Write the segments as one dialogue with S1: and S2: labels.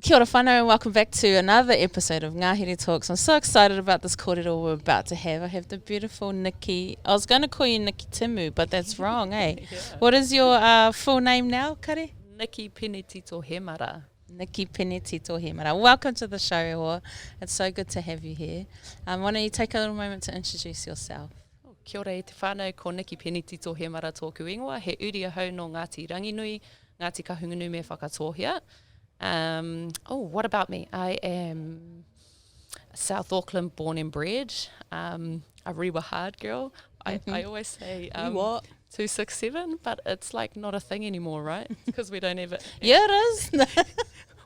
S1: Kia ora whanau and welcome back to another episode of Ngāhere Talks. I'm so excited about this kōrero we're about to have. I have the beautiful Nikki. I was going to call you Nikki Timu, but that's wrong, eh? Yeah. What is your full name now, Kare?
S2: Nikki Penetito-Hemara.
S1: Nikki Penetito-Hemara. Welcome to the show, Hoa. It's so good to have you here. Why don't you take a little moment to introduce yourself?
S2: Kia ora e te whānau, ko Nikki Penetito-Hemara tōku ingoa. He uri ahau no Ngāti Ranginui, Ngāti Kahungunu me whakatōhia. What about me? I am South Auckland born and bred, a rewa hard girl. I always say 267, but it's like not a thing anymore, right? Because we don't have it.
S1: Yeah, it is.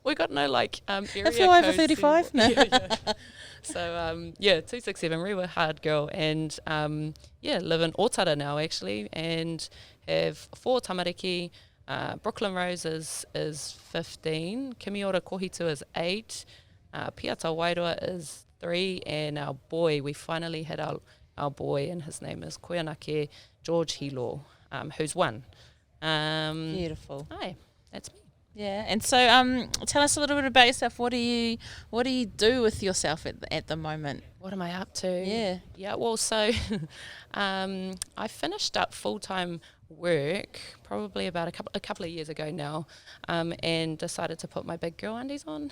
S2: We got no like area
S1: if you're over 35, no.
S2: Yeah. So 267, rewa hard girl, and live in Otara now actually, and have 4 tamariki. Brooklyn Rose is 15, Kimiora Kohitu is 8, Piata Wairoa is 3, and our boy, we finally had our boy, and his name is Koianake George Hilo, who's 1.
S1: Beautiful.
S2: Hi, that's me.
S1: Yeah, and so tell us a little bit about yourself. What do you do with yourself at the moment?
S2: What am I up to? Yeah. Well, so I finished up full-time work probably about a couple of years ago now, and decided to put my big girl undies on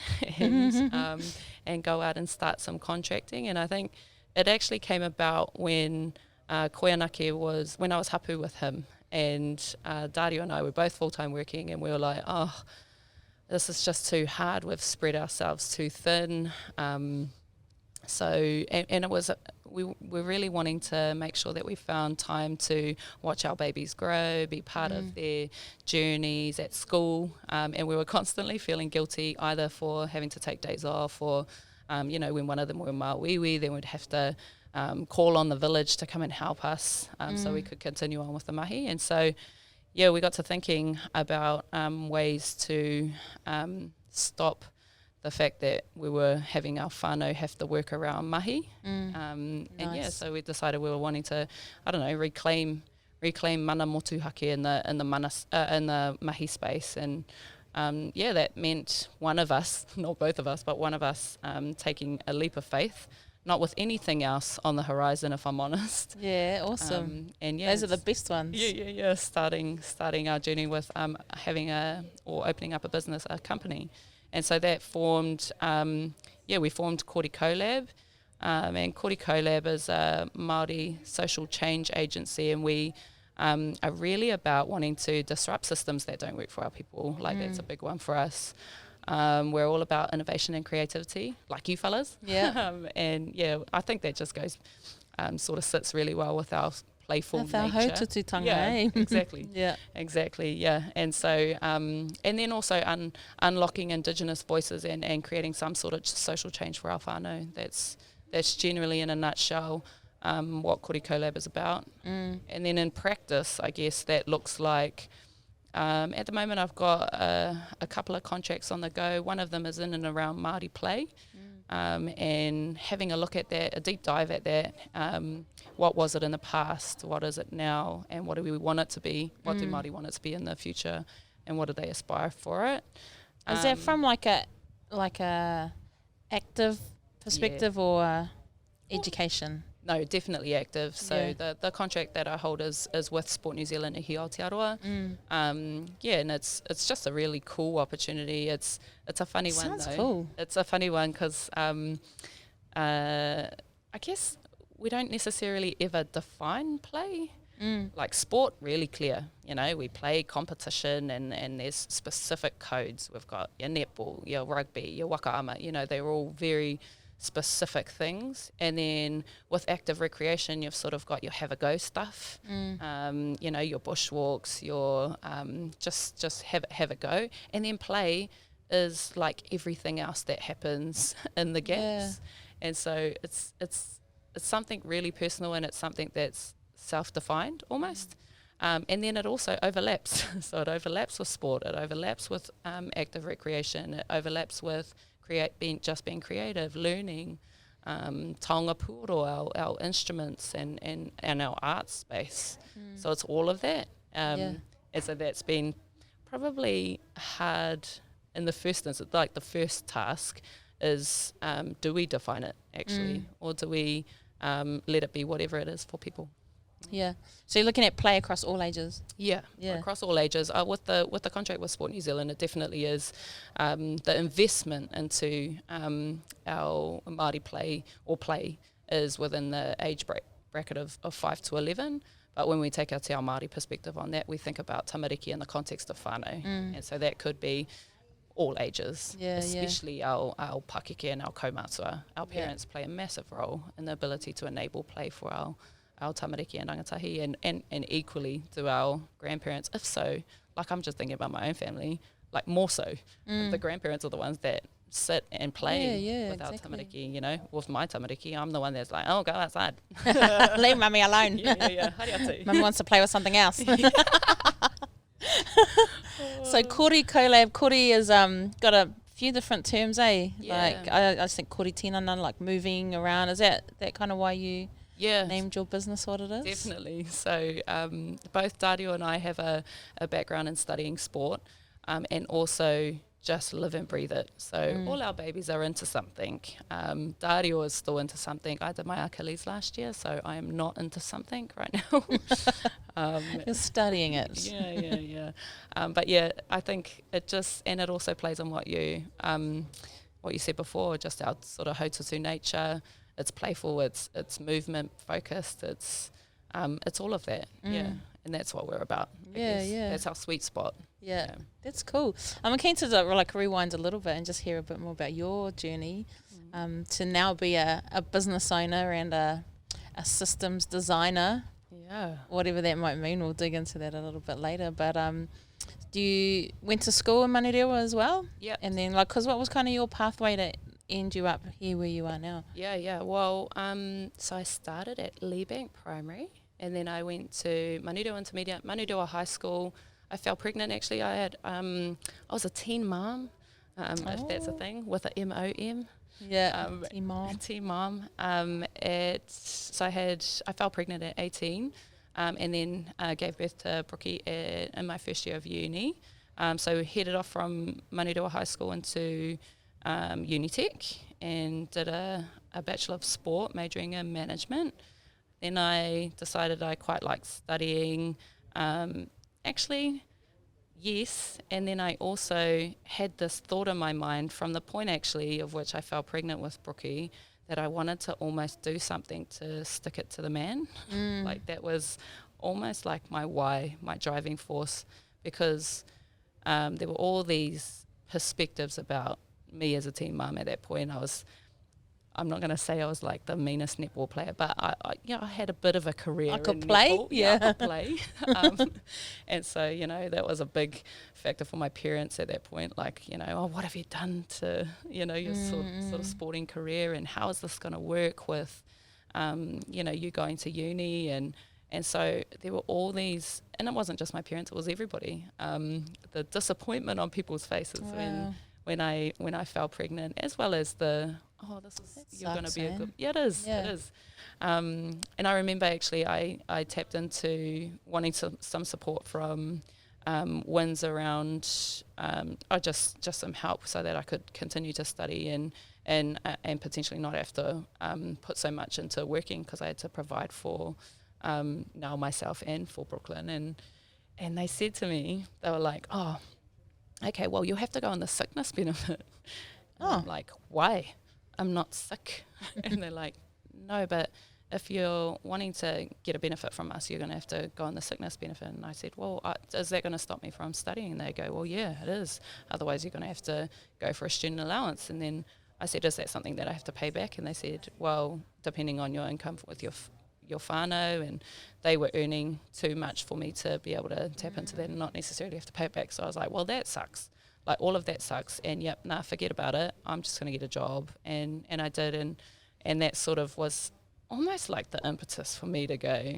S2: and go out and start some contracting. And I think it actually came about when Koianake when I was hapu with him, and Dario and I were both full-time working, and we were like, oh, this is just too hard. We've spread ourselves too thin. So it was, we're really wanting to make sure that we found time to watch our babies grow, be part of their journeys at school, and we were constantly feeling guilty either for having to take days off or, when one of them were Māori, then we'd have to call on the village to come and help us so we could continue on with the mahi. And so, we got to thinking about ways to stop the fact that we were having our whānau have to work around mahi.
S1: Nice.
S2: So we decided we were wanting to, reclaim mana motuhake in the mahi space. And that meant one of us, not both of us, but one of us taking a leap of faith, not with anything else on the horizon, if I'm honest.
S1: Yeah, awesome. Those are the best ones.
S2: Yeah. Starting our journey with opening up a business, a company. And so that formed, we formed Kori Colalb, and Kori Colalb is a Māori social change agency, and we are really about wanting to disrupt systems that don't work for our people. That's a big one for us. We're all about innovation and creativity, like you fellas.
S1: Yeah.
S2: I think that just goes, sort of sits really well with our playful nature.
S1: Our hautututanga,
S2: Exactly.
S1: Yeah.
S2: Exactly, yeah. And so, and then also unlocking indigenous voices and creating some sort of social change for our whānau. That's generally in a nutshell what Kori Colalb is about. And then in practice, I guess that looks like, at the moment I've got a couple of contracts on the go. One of them is in and around Māori play. And having a look at that, a deep dive at that, what was it in the past, what is it now, and what do we want it to be, what do Māori want it to be in the future, and what do they aspire for it.
S1: Is that from like a active perspective or education?
S2: No, definitely active. So the contract that I hold is with Sport New Zealand Ihi Aotearoa. And it's just a really cool opportunity. It's a funny one though.
S1: Sounds cool.
S2: It's a funny one because I guess we don't necessarily ever define play. Like sport, really clear. We play competition and there's specific codes. We've got your netball, your rugby, your wakaama. They're all very specific things. And then with active recreation, you've sort of got your have a go stuff. Your bushwalks, your just have a go. And then play is like everything else that happens in the gaps. And so it's something really personal, and it's something that's self-defined almost. And then it also overlaps. So it overlaps with sport, it overlaps with active recreation, it overlaps with being creative, learning, taonga pūro, our instruments and our art space. So it's all of that. And so that's been probably hard in the first instance, like the first task is, do we define it actually, or do we let it be whatever it is for people?
S1: Yeah. So you're looking at play across all ages.
S2: Yeah, across all ages. With the contract with Sport New Zealand, it definitely is the investment into our Māori play is within the age bracket of 5 to 11. But when we take our Te Ao Māori perspective on that, we think about tamariki in the context of whānau. And so that could be all ages, especially our pakeke and our kaumātua. Our parents play a massive role in the ability to enable play for our tamariki and rangatahi, and equally do our grandparents. If so, like I'm just thinking about my own family, like more so. The grandparents are the ones that sit and play with our tamariki, you know. With my tamariki, I'm the one that's like, oh, go outside.
S1: Leave mummy alone. Mummy wants to play with something else. So Kori Colalb, Kori is got a few different terms, eh? Like I think Kori tinana, like moving around. Is that kind of why you named your business what it is?
S2: Definitely. So both Dario and I have a background in studying sport, and also just live and breathe it. So all our babies are into something. Dario is still into something. I did my Achilles last year, so I am not into something right now.
S1: You're studying it.
S2: Yeah. But yeah, I think it just, and it also plays on what you said before, just our sort of hautatu nature. It's playful, it's movement focused, it's all of that. Yeah. And that's what we're about. I guess. That's our sweet spot.
S1: Yeah, that's cool. I'm keen to like rewind a little bit and just hear a bit more about your journey to now be a business owner and a systems designer.
S2: Yeah.
S1: Whatever that might mean, we'll dig into that a little bit later. But you went to school in Manurewa as well?
S2: Yeah.
S1: And then because what was kind of your pathway to end you up here where you are now?
S2: Yeah. Well, so I started at Leebank Primary, and then I went to Manurewa Intermediate, Manurewa High School. I fell pregnant actually. I was a teen mom, if that's a thing, with a MOM.
S1: Yeah, teen mom.
S2: Teen mom. So I fell pregnant at 18, and then gave birth to Brookie in my first year of uni. So headed off from Manurewa High School into Unitec and did a Bachelor of Sport, majoring in management. Then I decided I quite liked studying. Actually, yes, and then I also had this thought in my mind from the point actually of which I fell pregnant with Brookie, that I wanted to almost do something to stick it to the man. Like that was almost like my why, my driving force, because there were all these perspectives about me as a teen mum at that point. I'm not going to say I was like the meanest netball player, but I had a bit of a career.
S1: I could play,
S2: I could play. And so, that was a big factor for my parents at that point. Like, oh, what have you done to, your sort of sporting career, and how is this going to work with, you going to uni, and so there were all these, and it wasn't just my parents, it was everybody. The disappointment on people's faces when I fell pregnant, as well as you're going to be a good... Yeah, it is. Yeah. It is. And I remember actually I tapped into wanting some support from WINS around just some help so that I could continue to study and potentially not have to put so much into working, because I had to provide for now myself and for Brooklyn. And they said to me, they were like, oh, okay, well, you'll have to go on the sickness benefit. I'm like, why? I'm not sick. And they're like, no, but if you're wanting to get a benefit from us, you're going to have to go on the sickness benefit. And I said, well, is that going to stop me from studying? And they go, well, yeah, it is. Otherwise, you're going to have to go for a student allowance. And then I said, is that something that I have to pay back? And they said, well, depending on your income with your whānau, and they were earning too much for me to be able to tap into that and not necessarily have to pay it back. So I was like, well, that sucks. Like, all of that sucks, and forget about it. I'm just going to get a job. And I did, and that sort of was almost like the impetus for me to go,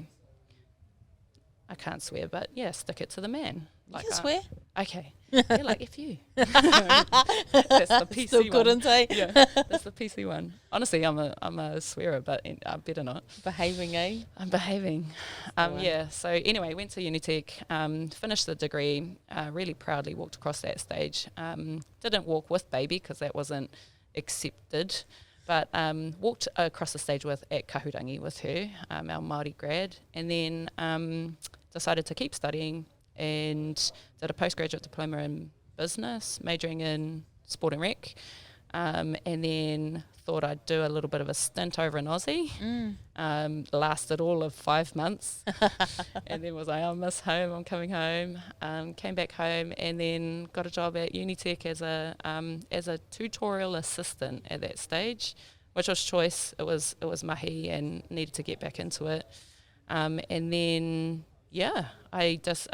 S2: I can't swear, but yeah, stick it to the man. Like
S1: you can swear.
S2: Okay. Yeah, like if you. That's the PC
S1: Still
S2: one.
S1: couldn't say.
S2: Yeah, that's the PC one. Honestly, I'm a swearer, but I better not.
S1: Behaving, eh?
S2: I'm behaving.
S1: one.
S2: Yeah, so anyway, went to Unitec, finished the degree, really proudly walked across that stage. Didn't walk with baby because that wasn't accepted, but walked across the stage at Kahurangi with her, our Māori grad, and then decided to keep studying and did a postgraduate diploma in business, majoring in sport and rec, and then thought I'd do a little bit of a stint over in Aussie. Lasted all of 5 months, and then was like, I miss home, I'm coming home. Came back home and then got a job at Unitec as a tutorial assistant at that stage, which was choice. It was Mahi and needed to get back into it. And then I just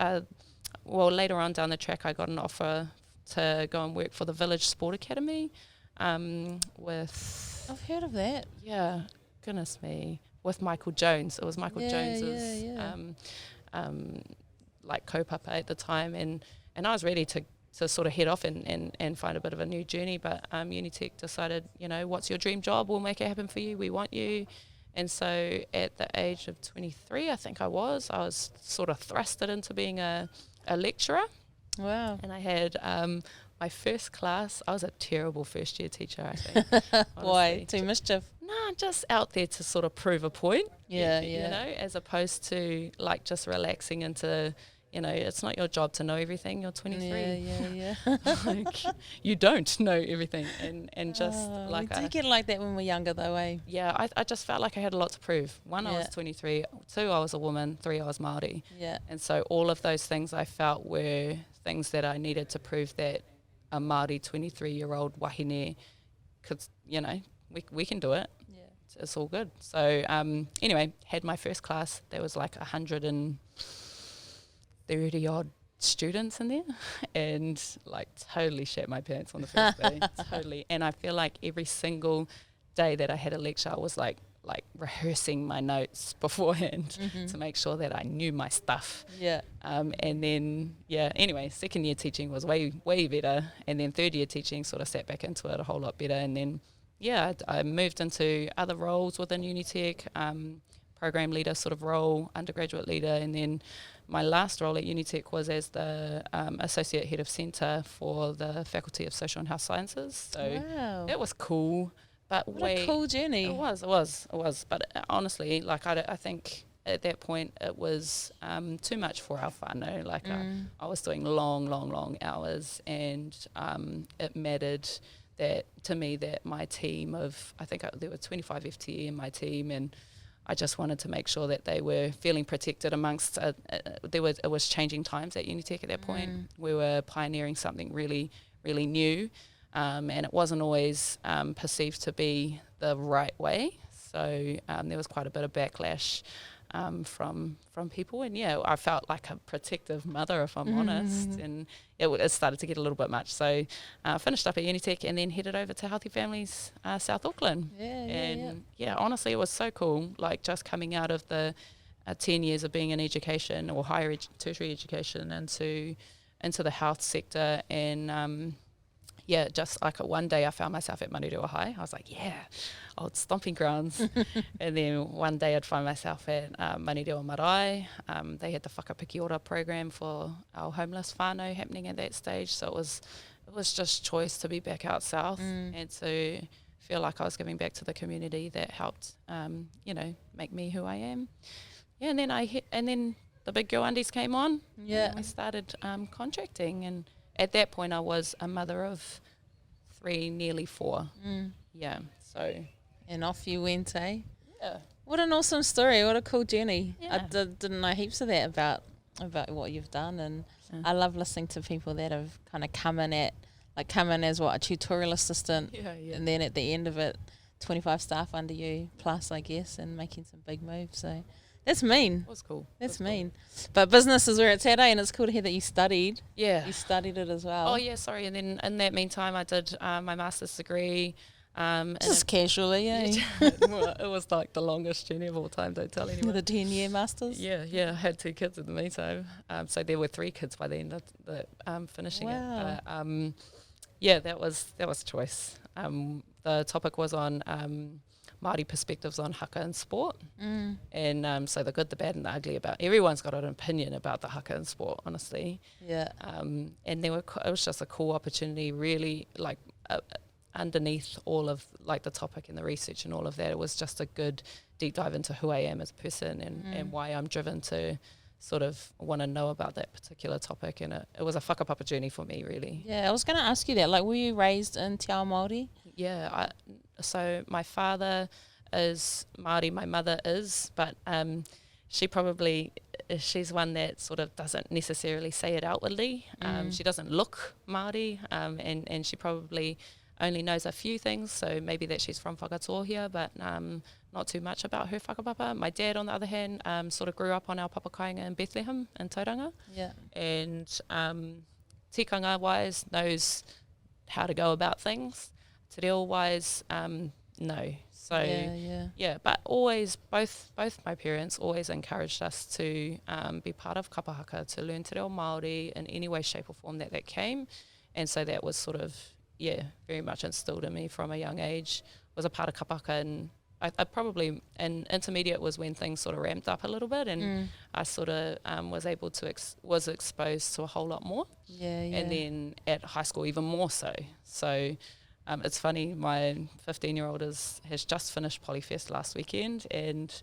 S2: later on down the track I got an offer to go and work for the Village Sport Academy. With
S1: I've heard of that.
S2: Goodness me, with Michael Jones. It was Michael Jones's like kaupapa at the time, and I was ready to sort of head off and find a bit of a new journey, but Unitec decided, what's your dream job? We'll make it happen for you. We want you. And so at the age of 23, I think I was sort of thrusted into being a lecturer.
S1: Wow.
S2: And I had my first class. I was a terrible first year teacher, I think.
S1: Why? Too mischief?
S2: Nah, just out there to sort of prove a point.
S1: Yeah.
S2: As opposed to like just relaxing into, it's not your job to know everything. You're 23.
S1: Yeah.
S2: Like, you don't know everything. And just like
S1: we do get like that when we're younger though, eh?
S2: Yeah, I just felt like I had a lot to prove. One, I was 23. 2, I was a woman. 3, I was Māori.
S1: Yeah.
S2: And so all of those things I felt were things that I needed to prove that a Māori 23-year-old wāhine could, we can do it. Yeah. It's all good. So anyway, had my first class. There was like 130 odd students in there, and like totally shat my pants on the first day. Totally. And I feel like every single day that I had a lecture, I was like rehearsing my notes beforehand to make sure that I knew my stuff.
S1: Yeah.
S2: And then anyway, second year teaching was way better, and then third year teaching sort of sat back into it a whole lot better. And then I moved into other roles within Unitec, program leader sort of role, undergraduate leader, and then my last role at Unitec was as the associate head of centre for the Faculty of Social and Health Sciences. So that was cool. But
S1: what a cool journey.
S2: It was. But honestly, like I think at that point it was too much for our whānau. Like I was doing long hours, and it mattered that to me that my team of, I think there were 25 FTE in my team, and I just wanted to make sure that they were feeling protected amongst, it was changing times at Unitec at that point. We were pioneering something really, really new. And it wasn't always perceived to be the right way. So there was quite a bit of backlash from people. And I felt like a protective mother, if I'm honest. And it started to get a little bit much. So I finished up at Unitec and then headed over to Healthy Families South Auckland. Honestly, it was so cool. Like just coming out of the 10 years of being in education or higher tertiary education into the health sector, and just like one day I found myself at Manurewa High. I was like, old stomping grounds. And then one day I'd find myself at Manurewa Marae. They had the Whakapiki Ora program for our homeless whānau happening at that stage. So it was just choice to be back out south and to feel like I was giving back to the community that helped, make me who I am. Yeah, and then and then the big girl undies came on. Yeah, and we started contracting, and at that point I was a mother of 3, nearly 4. Yeah, so.
S1: And off you went, eh?
S2: Yeah.
S1: What an awesome story. What a cool journey. Yeah. I didn't know heaps of that about what you've done, and I love listening to people that have kind of come in as a tutorial assistant, and then at the end of it, 25 staff under you plus, I guess, and making some big moves. So that's mean.
S2: It was cool.
S1: That's mean. Cool. But business is where it's at, eh? And it's cool to hear that you studied.
S2: Yeah.
S1: You studied it as well.
S2: Oh, yeah, sorry. And then in that meantime, I did my master's degree,
S1: Just casually, eh?
S2: Well, it was like the longest journey of all time, don't tell anyone.
S1: The 10-year masters?
S2: Yeah, I had 2 kids in the meantime. So there were 3 kids by the end of the finishing it. But, yeah, that was choice. The topic was on Māori perspectives on haka and sport. And so the good, the bad and the ugly about, everyone's got an opinion about the haka and sport, honestly.
S1: Yeah.
S2: And it was just a cool opportunity, really, like, underneath all of like the topic and the research and all of that, it was just a good deep dive into who I am as a person and why I'm driven to sort of want to know about that particular topic. And it was a whakapapa journey for me, really.
S1: Yeah, I was going to ask you that. Like, were you raised in Te Ao Māori?
S2: Yeah, so my father is Māori, my mother is, but she's one that sort of doesn't necessarily say it outwardly. She doesn't look Māori, and she probably only knows a few things, so maybe that she's from Whakatohia, but not too much about her whakapapa. My dad, on the other hand, sort of grew up on our papakainga in Bethlehem in Tauranga. Yeah. And tikanga-wise knows how to go about things. Te reo-wise, no. So, yeah, but always, both my parents always encouraged us to be part of kapahaka, to learn te reo Māori in any way, shape or form that came. And so that was sort of, very much instilled in me from a young age, was a part of kapahaka. And I probably, in intermediate was when things sort of ramped up a little bit, and I sort of was able to, was exposed to a whole lot more. And then at high school, even more so. So it's funny, my 15-year-old has just finished Polyfest last weekend, and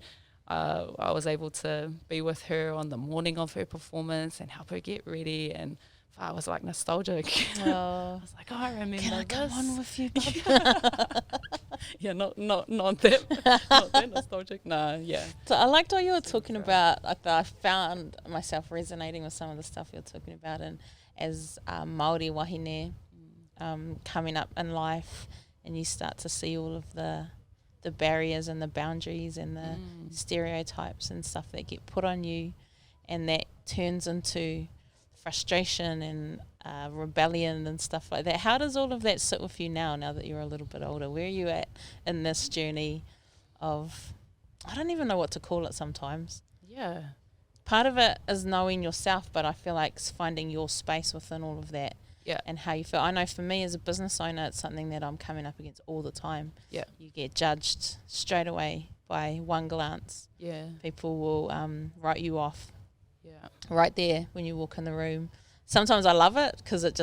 S2: I was able to be with her on the morning of her performance and help her get ready, and I was like nostalgic. I was like, I remember this. Can I come on with you, bub? Yeah, not that nostalgic. No, yeah.
S1: So I liked what you were talking about. I found myself resonating with some of the stuff you were talking about, and as Māori wāhine, coming up in life, and you start to see all of the barriers and the boundaries and the stereotypes and stuff that get put on you, and that turns into frustration and rebellion and stuff like that. How does all of that sit with you now that you're a little bit older? Where are you at in this journey of, I don't even know what to call it sometimes.
S2: Yeah.
S1: Part of it is knowing yourself, but I feel like finding your space within all of that. Yeah. And how you feel. I know for me as a business owner, it's something that I'm coming up against all the time. Yeah. You get judged straight away by one glance. Yeah. People will write you off. Yeah. Right there when you walk in the room. Sometimes I love it because it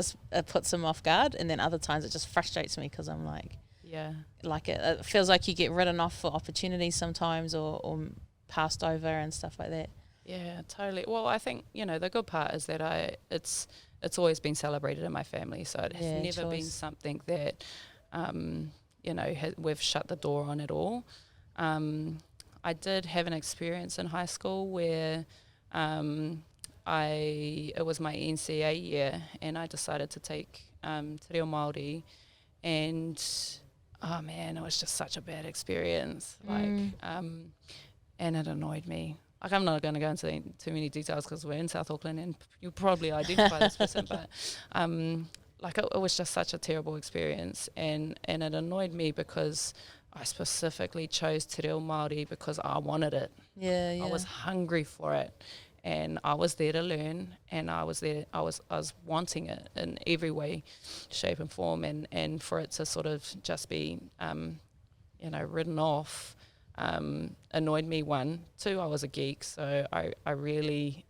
S1: puts them off guard, and then other times it just frustrates me because I'm like, it feels like you get written off for opportunities sometimes, or passed over and stuff like that.
S2: Yeah, totally. Well, I think, the good part is that it's always been celebrated in my family, so it has never been something that, we've shut the door on at all. I did have an experience in high school where it was my NCA year, and I decided to take te reo Māori, and oh man, it was just such a bad experience. And it annoyed me. Like, I'm not going to go into too many details because we're in South Auckland and you'll probably identify this person, but it was just such a terrible experience, and it annoyed me because I specifically chose te reo Māori because I wanted it. I was hungry for it, and I was there to learn, and I was wanting it in every way, shape and form, and for it to sort of just be, written off, annoyed me. 1, 2, I was a geek, so I really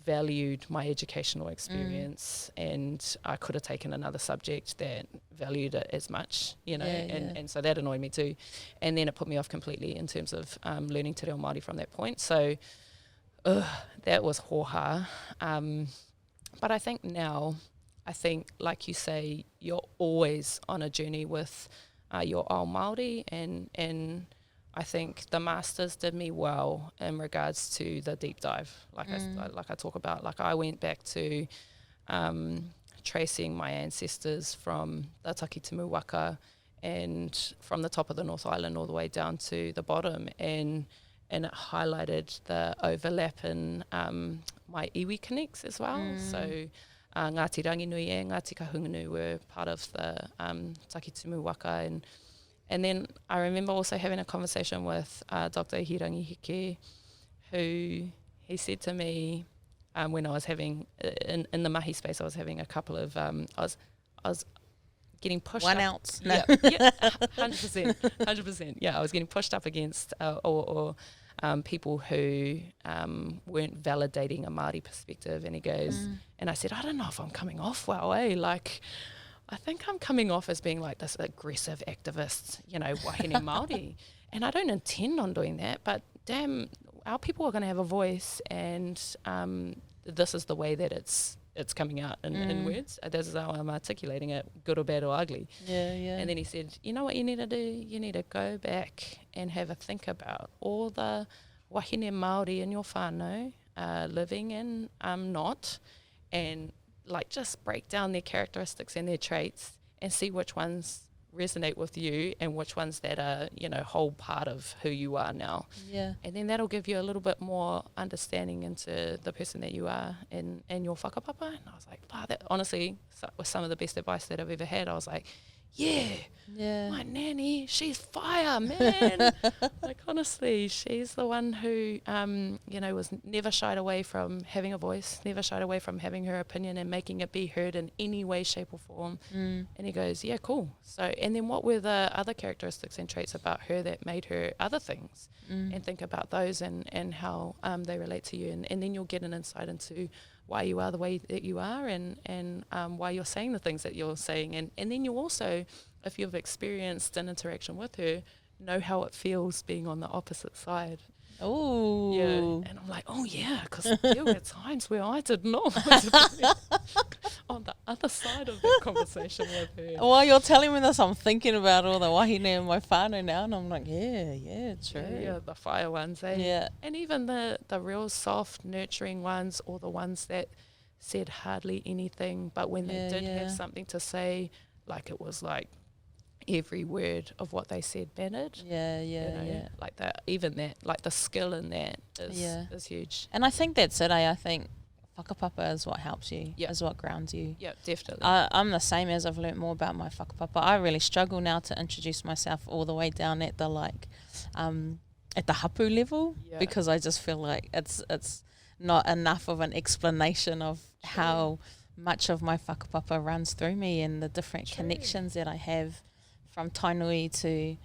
S2: valued my educational experience, and I could have taken another subject that valued it as much, and so that annoyed me too. And then it put me off completely in terms of learning te reo Māori from that point. So that was hoha. But I think now, like you say, you're always on a journey with your ao Māori, and I think the masters did me well in regards to the deep dive. I talk about, like, I went back to tracing my ancestors from the Takitimu Waka and from the top of the North Island all the way down to the bottom, and it highlighted the overlap in my iwi connects as well. So Ngāti Ranginui and Ngāti Kahungunu were part of the Takitumu Waka. And then I remember also having a conversation with Dr. Hirangi Hike, who he said to me when I was having, in the Mahi space, I was having a couple of, I was getting pushed
S1: 1
S2: up.
S1: ounce. No.
S2: Yeah, 100%. Yeah, I was getting pushed up against or people who weren't validating a Māori perspective. And he goes, and I said, I don't know if I'm coming off well, like, I think I'm coming off as being like this aggressive activist, wāhine Māori. And I don't intend on doing that, but damn, our people are going to have a voice, and this is the way that it's coming out in words. This is how I'm articulating it, good or bad or ugly.
S1: Yeah, yeah.
S2: And then he said, you know what you need to do? You need to go back and have a think about all the wāhine Māori in your whānau, living and not, and like just break down their characteristics and their traits and see which ones resonate with you and which ones that are, whole part of who you are now.
S1: Yeah.
S2: And then that'll give you a little bit more understanding into the person that you are and your whakapapa. And I was like, wow, that honestly was some of the best advice that I've ever had. I was like, yeah, my nanny, she's fire, man. Like, honestly, she's the one who, was never shied away from having a voice, never shied away from having her opinion and making it be heard in any way, shape or form. And he goes, yeah, cool. So, and then what were the other characteristics and traits about her that made her other things? And think about those and how they relate to you. And then you'll get an insight into why you are the way that you are and why you're saying the things that you're saying. And then you also, if you've experienced an interaction with her, know how it feels being on the opposite side.
S1: Oh.
S2: Yeah. And I'm like, oh yeah, because there were times where I did not on the other side of that conversation with her.
S1: While you're telling me this, I'm thinking about all the wāhine in my whānau now, and I'm like, yeah, true.
S2: Yeah, the fire ones, eh?
S1: Yeah.
S2: And even the real soft, nurturing ones, or the ones that said hardly anything, but when they did have something to say, like it was like every word of what they said mattered.
S1: Yeah.
S2: Like that, even that, like the skill in that is huge.
S1: And I think that's it. I think whakapapa is what helps you, is what grounds you.
S2: Yeah, definitely.
S1: I'm the same as I've learnt more about my whakapapa. I really struggle now to introduce myself all the way down at the at the hapu level, because I just feel like it's not enough of an explanation of how much of my whakapapa runs through me and the different connections that I have from tainui to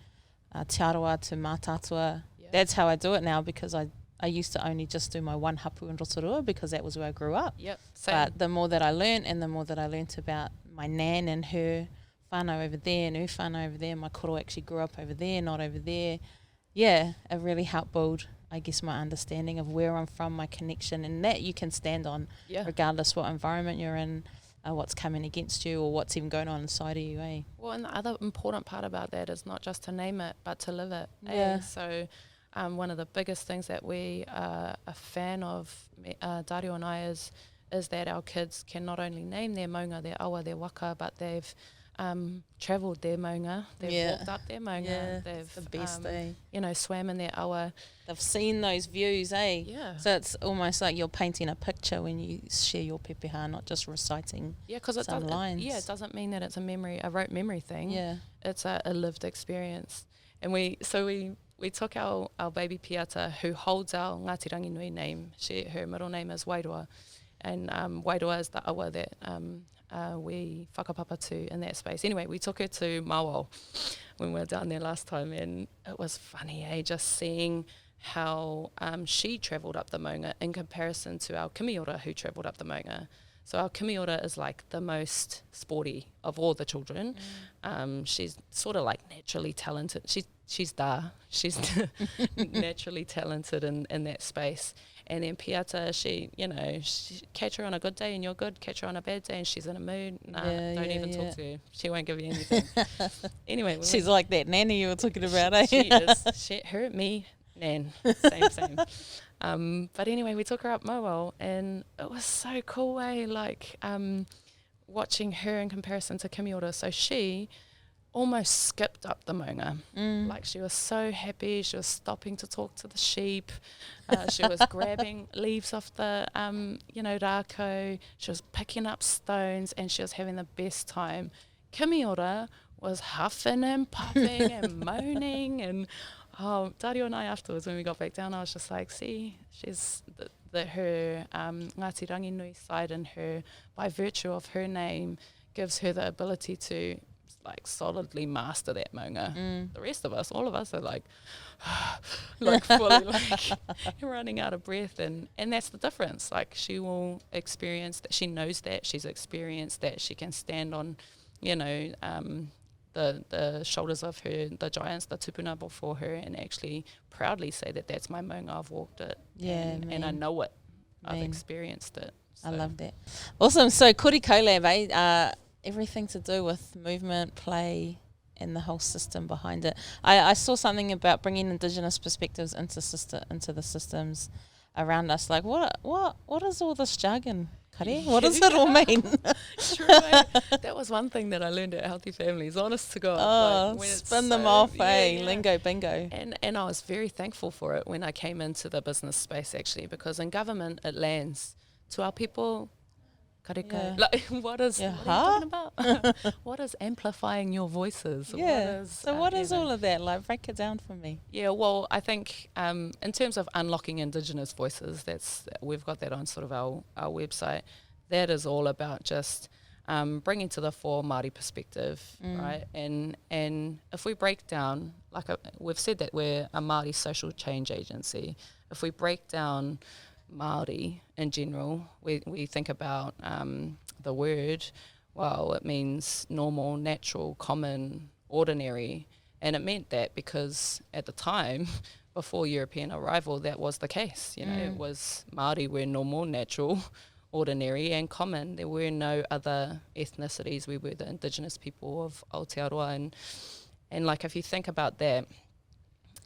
S1: te aroa to mātātua. That's how I do it now, because I used to only just do my one hapu in Rotorua because that was where I grew up.
S2: Yep, same.
S1: But the more that I learnt and the more that I learnt about my nan and her whānau over there and her whānau over there, my koro actually grew up over there, not over there. Yeah, it really helped build, I guess, my understanding of where I'm from, my connection, and that you can stand on regardless what environment you're in, what's coming against you or what's even going on inside of you, eh?
S2: Well, and the other important part about that is not just to name it, but to live it.
S1: Yeah.
S2: So one of the biggest things that we are a fan of, Dario and I, is that our kids can not only name their maunga, their awa, their waka, but they've travelled their maunga, they've walked up their maunga, they've
S1: the best,
S2: swam in their awa.
S1: They've seen those views, eh?
S2: Yeah.
S1: So it's almost like you're painting a picture when you share your pepeha, not just reciting some lines.
S2: It doesn't mean that it's a rote memory thing.
S1: Yeah.
S2: It's a lived experience. And we took our baby Piata, who holds our Ngāti Ranginui name. Her middle name is Wairoa. And Wairoa is the awa that we whakapapa to in that space. Anyway, we took her to Mawao when we were down there last time, and it was funny, just seeing how she travelled up the maunga in comparison to our kimiora who travelled up the maunga. So our kimiora is like the most sporty of all the children. She's sort of like naturally talented. She's naturally talented in that space. And then Piata, she catch her on a good day and you're good, catch her on a bad day and she's in a mood. Don't even talk to her. She won't give you anything. Anyway.
S1: She's like that nanny you were talking about, eh?
S2: She is. Her, me, nan. Same. But anyway, we took her up Mowal and it was so cool, eh? Like watching her in comparison to Kimiora. So she almost skipped up the maunga. Like she was so happy, she was stopping to talk to the sheep, she was grabbing leaves off the, rako, she was picking up stones, and she was having the best time. Kimiora was huffing and puffing and moaning, and Dario and I afterwards, when we got back down, I was just like, see, she's her Ngāti Ranginui side in her, by virtue of her name, gives her the ability to like solidly master that maunga. The rest of us, all of us are like fully like running out of breath, and that's the difference. Like she will experience that, she knows that, she's experienced that, she can stand on, the shoulders of the giants, the tupuna before her, and actually proudly say that that's my maunga, I've walked it, and I know it, I've experienced it. So.
S1: I love that. Awesome. So Kori Colalb, everything to do with movement, play, and the whole system behind it. I saw something about bringing indigenous perspectives into the systems around us. Like, what is all this jargon, Kari? What does it all mean?
S2: True, that was one thing that I learned at Healthy Families, honest to God.
S1: Oh, like spin them off, lingo bingo.
S2: And I was very thankful for it when I came into the business space, actually, because in government it lands to our people. Like, what are you talking about? What is amplifying your voices?
S1: Yeah. What is all of that? Like, break it down for me.
S2: Yeah, well, I think in terms of unlocking Indigenous voices, we've got that on sort of our website. That is all about just bringing to the fore Māori perspective, right? And if we break down, we've said that we're a Māori social change agency. If we break down Māori in general, we think about the word, well, it means normal, natural, common, ordinary, and it meant that because at the time, before European arrival, that was the case. It was Māori were normal, natural, ordinary, and common. There were no other ethnicities. We were the indigenous people of Aotearoa, and like if you think about that,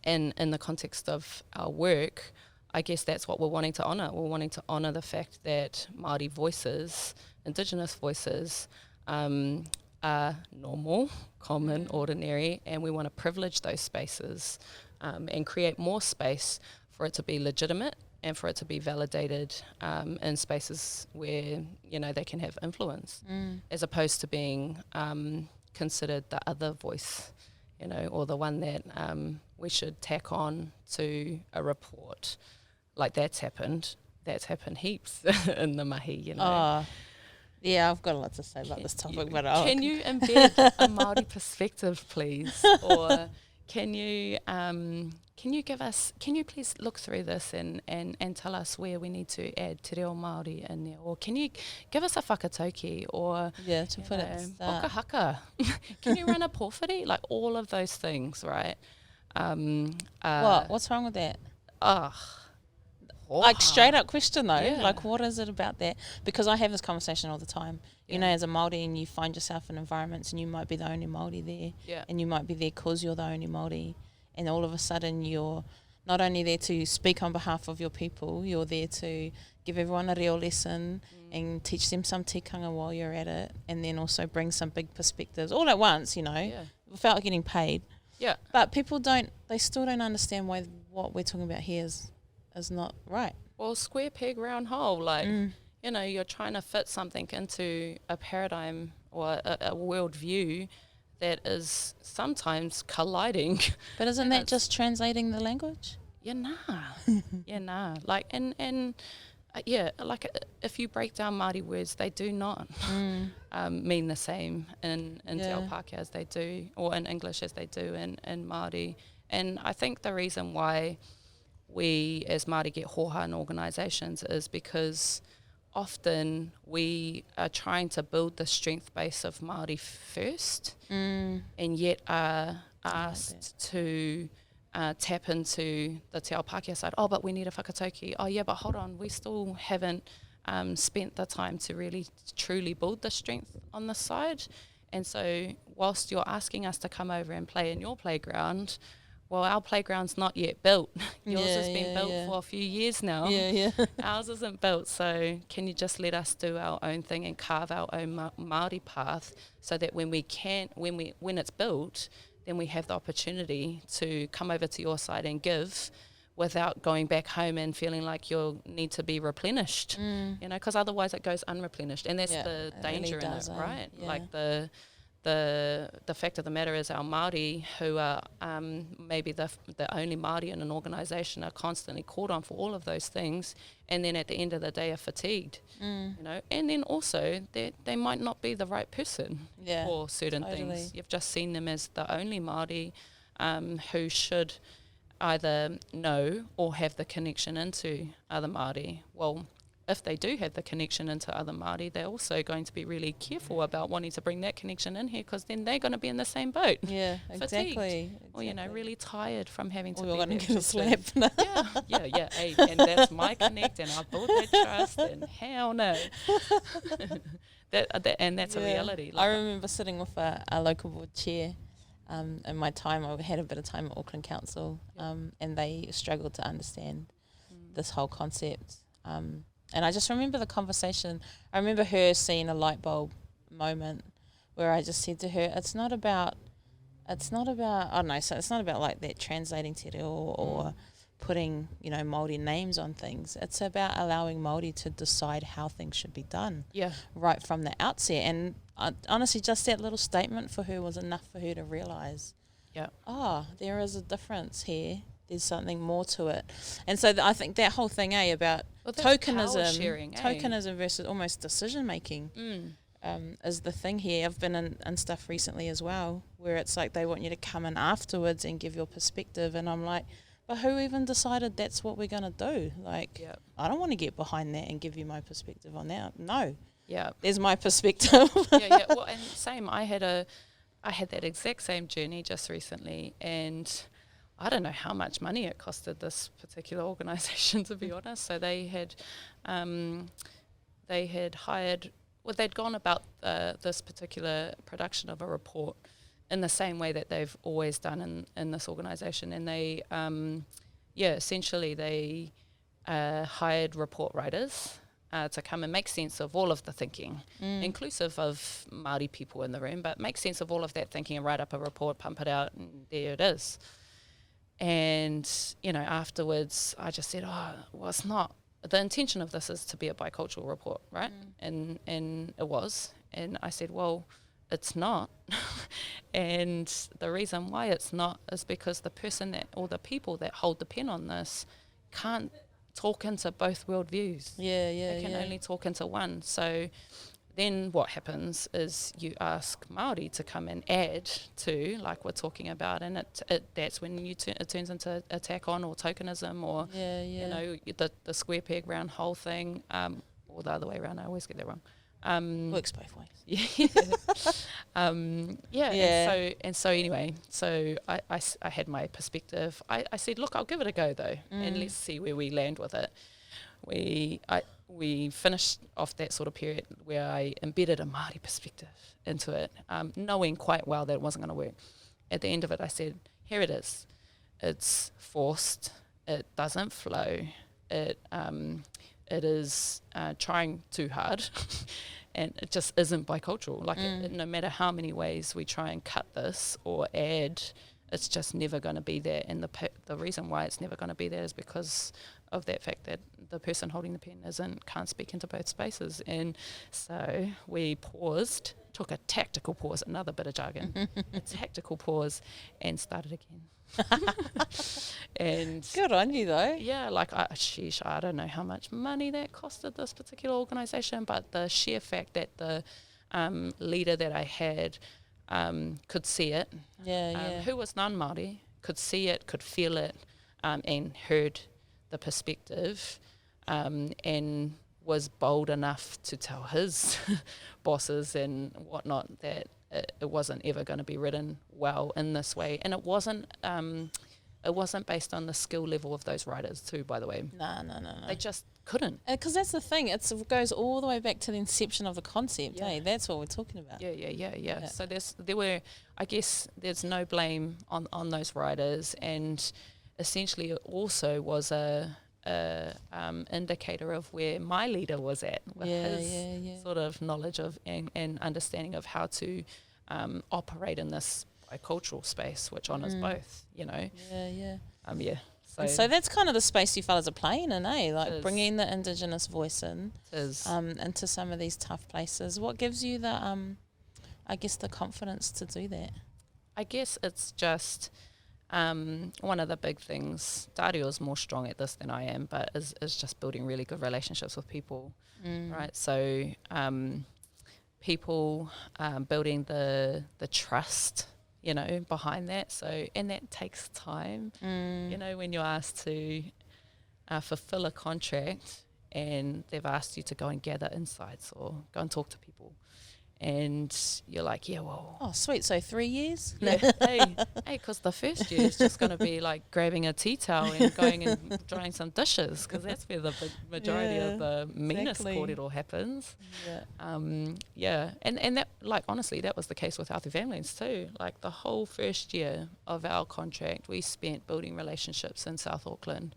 S2: and in the context of our work, I guess that's what we're wanting to honour. We're wanting to honour the fact that Māori voices, Indigenous voices, are normal, common, ordinary, and we want to privilege those spaces and create more space for it to be legitimate and for it to be validated in spaces where, they can have influence, as opposed to being considered the other voice, or the one that we should tack on to a report. Like that's happened heaps in the Mahi,
S1: Oh, yeah, I've got a lot to say about this topic, but
S2: can you embed a Māori perspective, please? Or can you please look through this and tell us where we need to add te reo Māori in there? Or can you give us a whakatauki? Or
S1: to put it
S2: hoka haka. Can you run a porfiri? Like all of those things, right?
S1: What's wrong with that?
S2: Like
S1: Like straight up question though, like what is it about that? Because I have this conversation all the time. You know, as a Māori, and you find yourself in environments and you might be the only Māori there, and you might be there because you're the only Māori, and all of a sudden you're not only there to speak on behalf of your people, you're there to give everyone a reo lesson and teach them some tikanga while you're at it, and then also bring some big perspectives all at once, without getting paid.
S2: Yeah.
S1: But people they still don't understand why what we're talking about here is not right.
S2: Well, square peg, round hole, like, you're trying to fit something into a paradigm or a world view that is sometimes colliding.
S1: But isn't that just translating the language?
S2: Yeah, nah. Like, like if you break down Māori words, they do not mean the same in Te Ao Pākehā as they do, or in English as they do in Māori. And I think the reason why we as Māori get hoha in organisations is because often we are trying to build the strength base of Māori first, and yet are asked to tap into the Te Ao Pākehā side. Oh, but we need a whakatauki. Oh yeah, but hold on, we still haven't spent the time to really truly build the strength on this side. And so whilst you're asking us to come over and play in your playground, well, our playground's not yet built. Yours has been built for a few years now. Ours isn't built, so can you just let us do our own thing and carve our own Māori path, so that when it's built, then we have the opportunity to come over to your side and give, without going back home and feeling like you need to be replenished, you know, because otherwise it goes unreplenished, and that's the danger really in it, right? Like the fact of the matter is, our Māori, who are maybe the only Māori in an organisation, are constantly called on for all of those things, and then at the end of the day are fatigued, you know, and then also they might not be the right person for certain things. You've just seen them as the only Māori who should either know or have the connection into other Māori. Well, if they do have the connection into other Māori, they're also going to be really careful about wanting to bring that connection in here, because then they're going to be in the same boat. Yeah, exactly. Or, you know, really tired from having to be. Or you're going to get a slap. Hey, and that's my connect, and I built that trust, and hell no. And that's a reality. Like,
S1: I remember sitting with a local board chair. In my time, I had a bit of time at Auckland Council, and they struggled to understand this whole concept. And I just remember the conversation. I remember her seeing a light bulb moment where I just said to her, it's not about like that translating te reo or putting, you know, Māori names on things. It's about allowing Māori to decide how things should be done right from the outset. And honestly, just that little statement for her was enough for her to realise, there is a difference here. There's something more to it. And so I think that whole thing, about tokenism versus almost decision-making is the thing here. I've been in stuff recently as well where it's like they want you to come in afterwards and give your perspective, and I'm like, but who even decided that's what we're going to do? Like, I don't want to get behind that and give you my perspective on that. No. Yeah. There's my perspective.
S2: Well, and same. I had that exact same journey just recently, and I don't know how much money it costed this particular organisation, to be honest. So they had hired, they'd gone about this particular production of a report in the same way that they've always done in this organisation, and they, essentially they hired report writers to come and make sense of all of the thinking, inclusive of Māori people in the room, but make sense of all of that thinking and write up a report, pump it out, and there it is. And, you know, afterwards I just said, it's not. The intention of this is to be a bicultural report, right? And it was. And I said, well, it's not. And the reason why it's not is because the person or the people that hold the pen on this can't talk into both worldviews. They can only talk into one. So then what happens is you ask Māori to come and add to, like we're talking about, and that's when it turns into attack on or tokenism or, you know, the square peg round hole thing, or the other way around. I always get that wrong.
S1: Works both ways.
S2: And so anyway, so I had my perspective. I said, look, I'll give it a go though, and let's see where we land with it. We finished off that sort of period where I embedded a Māori perspective into it, knowing quite well that it wasn't going to work. At the end of it, I said, here it is. It's forced. It doesn't flow. It is trying too hard, and it just isn't bicultural. Like, no matter how many ways we try and cut this or add, it's just never going to be there. And the reason why it's never going to be there is because of that fact that the person holding the pen can't speak into both spaces. And so we paused, took a tactical pause, another bit of jargon, a tactical pause, and started again. And
S1: good on you though.
S2: Yeah, like I don't know how much money that costed this particular organisation, but the sheer fact that the leader that I had could see it, who was non-Māori, could see it, could feel it, and heard the perspective, and was bold enough to tell his bosses and whatnot that it wasn't ever going to be written well in this way. And it wasn't It wasn't based on the skill level of those writers too, by the way.
S1: No.
S2: They just couldn't.
S1: Because that's the thing. It goes all the way back to the inception of the concept.
S2: Yeah.
S1: Hey, that's what we're talking about.
S2: Yeah. So there's no blame on those writers, and essentially it also was a indicator of where my leader was at with his sort of knowledge of and understanding of how to operate in this bicultural space, which honours both, you know. So
S1: that's kind of the space you fellas are playing in, eh? Like bringing the Indigenous voice in into some of these tough places. What gives you the, I guess, the confidence to do that?
S2: I guess it's just one of the big things. Dario's more strong at this than I am, but is just building really good relationships with people, right? So people building the trust, you know, behind that. So, and that takes time. You know, when you're asked to fulfill a contract and they've asked you to go and gather insights or go and talk to people, and you're like,
S1: oh sweet, so 3 years?
S2: hey, because the first year is just going to be like grabbing a tea towel and going and drying some dishes, because that's where the majority of the meanest kōrero happens. And that, like, honestly, that was the case with Aote families too. Like, the whole first year of our contract we spent building relationships in South Auckland,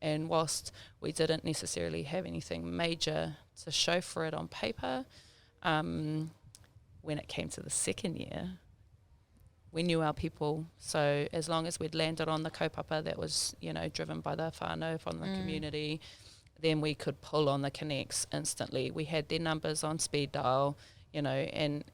S2: and whilst we didn't necessarily have anything major to show for it on paper, when it came to the second year, we knew our people. So as long as we'd landed on the kaupapa that was, you know, driven by the whānau from the community, then we could pull on the connects instantly. We had their numbers on speed dial, you know, and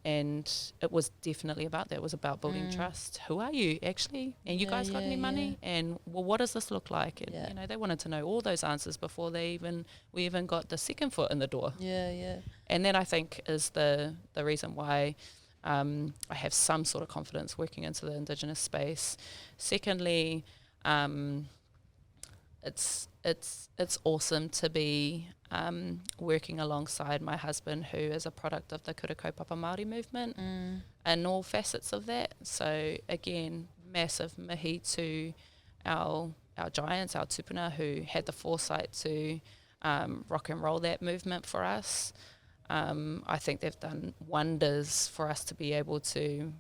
S2: it was definitely about that. It was about building trust. Who are you, actually? And you guys got any money? And, well, what does this look like? And, you know, they wanted to know all those answers before we even got the second foot in the door. And that, I think, is the reason why I have some sort of confidence working into the Indigenous space. Secondly, it's awesome to be working alongside my husband, who is a product of the Kura Kaipapa Maori movement, and all facets of that. So again, massive mihi to our giants, our tupuna, who had the foresight to rock and roll that movement for us. I think they've done wonders for us to be able to,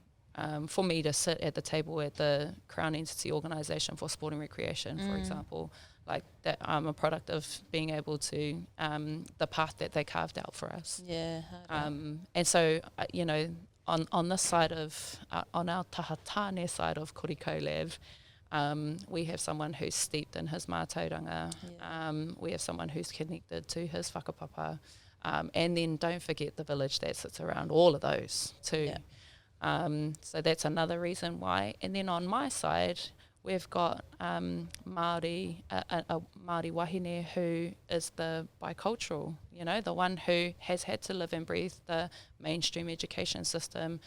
S2: for me to sit at the table at the Crown Entity Organisation for Sport and Recreation, for example. Like, that I'm a product of being able to, the path that they carved out for us. And so, you know, on this side of, on our tahatane side of Kori Colalb, we have someone who's steeped in his mātauranga. We have someone who's connected to his whakapapa. And then don't forget the village that sits around all of those too. So that's another reason why. And then on my side, we've got Māori, a Māori wāhine who is the bicultural, you know, the one who has had to live and breathe the mainstream education system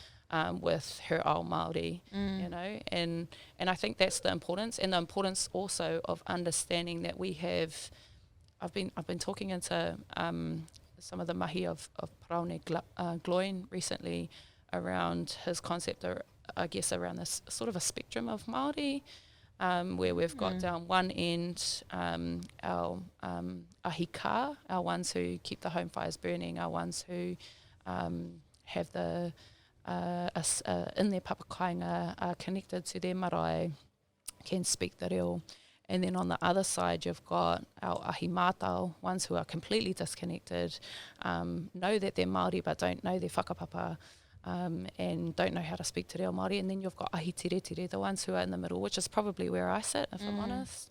S2: with her ao Māori, you know, and I think that's the importance, and the importance also of understanding that we have. I've been talking into some of the mahi of Praone Gloin recently around his concept, I guess, around this sort of a spectrum of Māori, where we've got down one end our ahika, our ones who keep the home fires burning, our ones who have the in their papakainga are connected to their marae, can speak the reo. And then on the other side, you've got our ahi mātau, ones who are completely disconnected, know that they're Māori but don't know their whakapapa, and don't know how to speak te reo Māori. And then you've got ahi tere tere, the ones who are in the middle, which is probably where I sit, if I'm honest,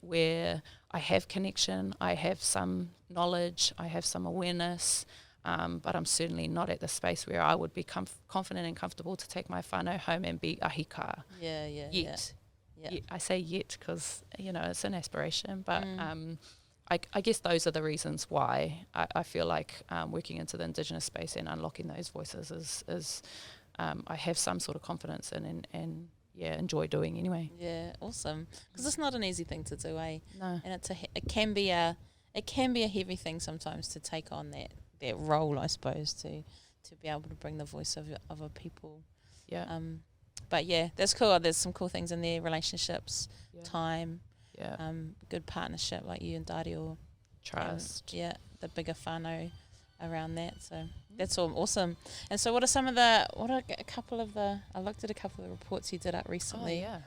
S2: where I have connection, I have some knowledge, I have some awareness, but I'm certainly not at the space where I would be confident and comfortable to take my whānau home and be ahika yet. I say yet because, you know, it's an aspiration, but I guess those are the reasons why I feel like working into the Indigenous space and unlocking those voices is I have some sort of confidence in and enjoy doing anyway. Yeah,
S1: awesome. Because it's not an easy thing to do, eh?
S2: No.
S1: And it can be a heavy thing sometimes to take on that role, I suppose, to be able to bring the voice of a people.
S2: Yeah.
S1: But yeah, that's cool. There's some cool things in there, relationships, time,
S2: Yeah.
S1: good partnership like you and Daddy, or
S2: Trust.
S1: yeah, the bigger whānau around that. So that's all awesome. And so what are some of the, I looked at a couple of reports you did up recently.
S2: Oh,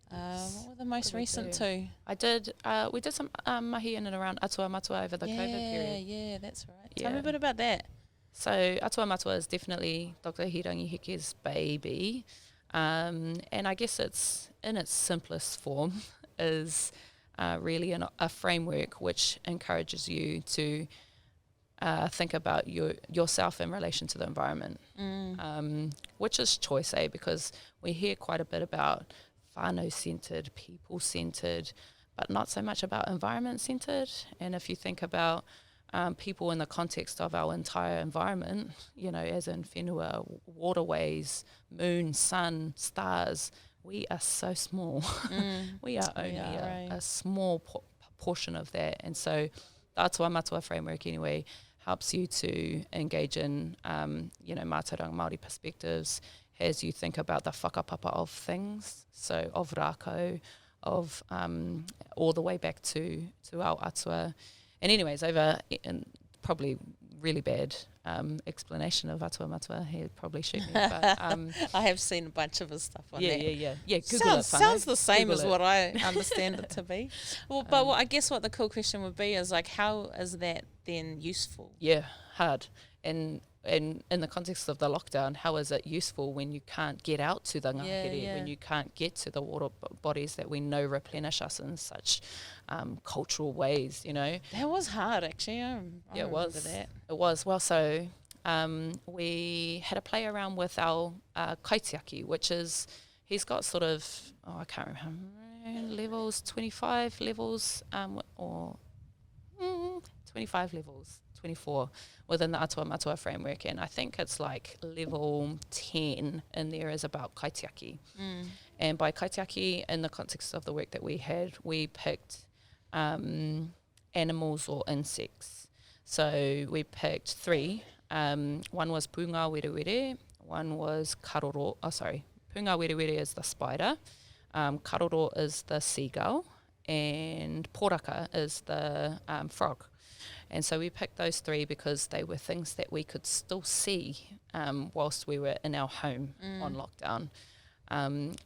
S2: yeah.
S1: What were the most recent two?
S2: We did some mahi in and around Atua Matua over the COVID period.
S1: Yeah, that's right.
S2: Yeah.
S1: Tell me a bit about that.
S2: So Atua Matua is definitely Dr. Hirangi Heke's baby. And I guess it's, in its simplest form, is really a framework which encourages you to think about yourself in relation to the environment, which is choice, because we hear quite a bit about whānau-centred, people-centred, but not so much about environment-centred. And if you think about people in the context of our entire environment, as in whenua, waterways, moon, sun, stars, we are so small. We are only a small portion of that. And so the Atua Matua framework anyway helps you to engage in, mātauranga Māori perspectives as you think about the whakapapa of things, so of rākau, of all the way back to our atua. And anyways, and probably really bad explanation of Atua Matua, he'd probably shoot me. But,
S1: I have seen a bunch of his stuff on that.
S2: Yeah. Google
S1: Sounds the same
S2: Google
S1: as what I understand it to be. Well, but I guess what the cool question would be is like, how is that then useful?
S2: Yeah, hard. And in the context of the lockdown, how is it useful when you can't get out to the ngahere, when you can't get to the water bodies that we know replenish us in such cultural ways, That
S1: was hard, actually. I
S2: it was.
S1: that.
S2: It was. Well, so we had a play around with our Kaitiaki, which is, he's got sort of, I can't remember, levels, 25 levels, or 25 levels. 24 within the Atua Matua framework, and I think it's like level 10 in there is about Kaitiaki. And by Kaitiaki, in the context of the work that we had, we picked animals or insects. So we picked 3. One was Punga Werewere, one was Karoro, Punga Werewere is the spider, Karoro is the seagull, and Poraka is the frog. And so we picked those 3 because they were things that we could still see whilst we were in our home on lockdown.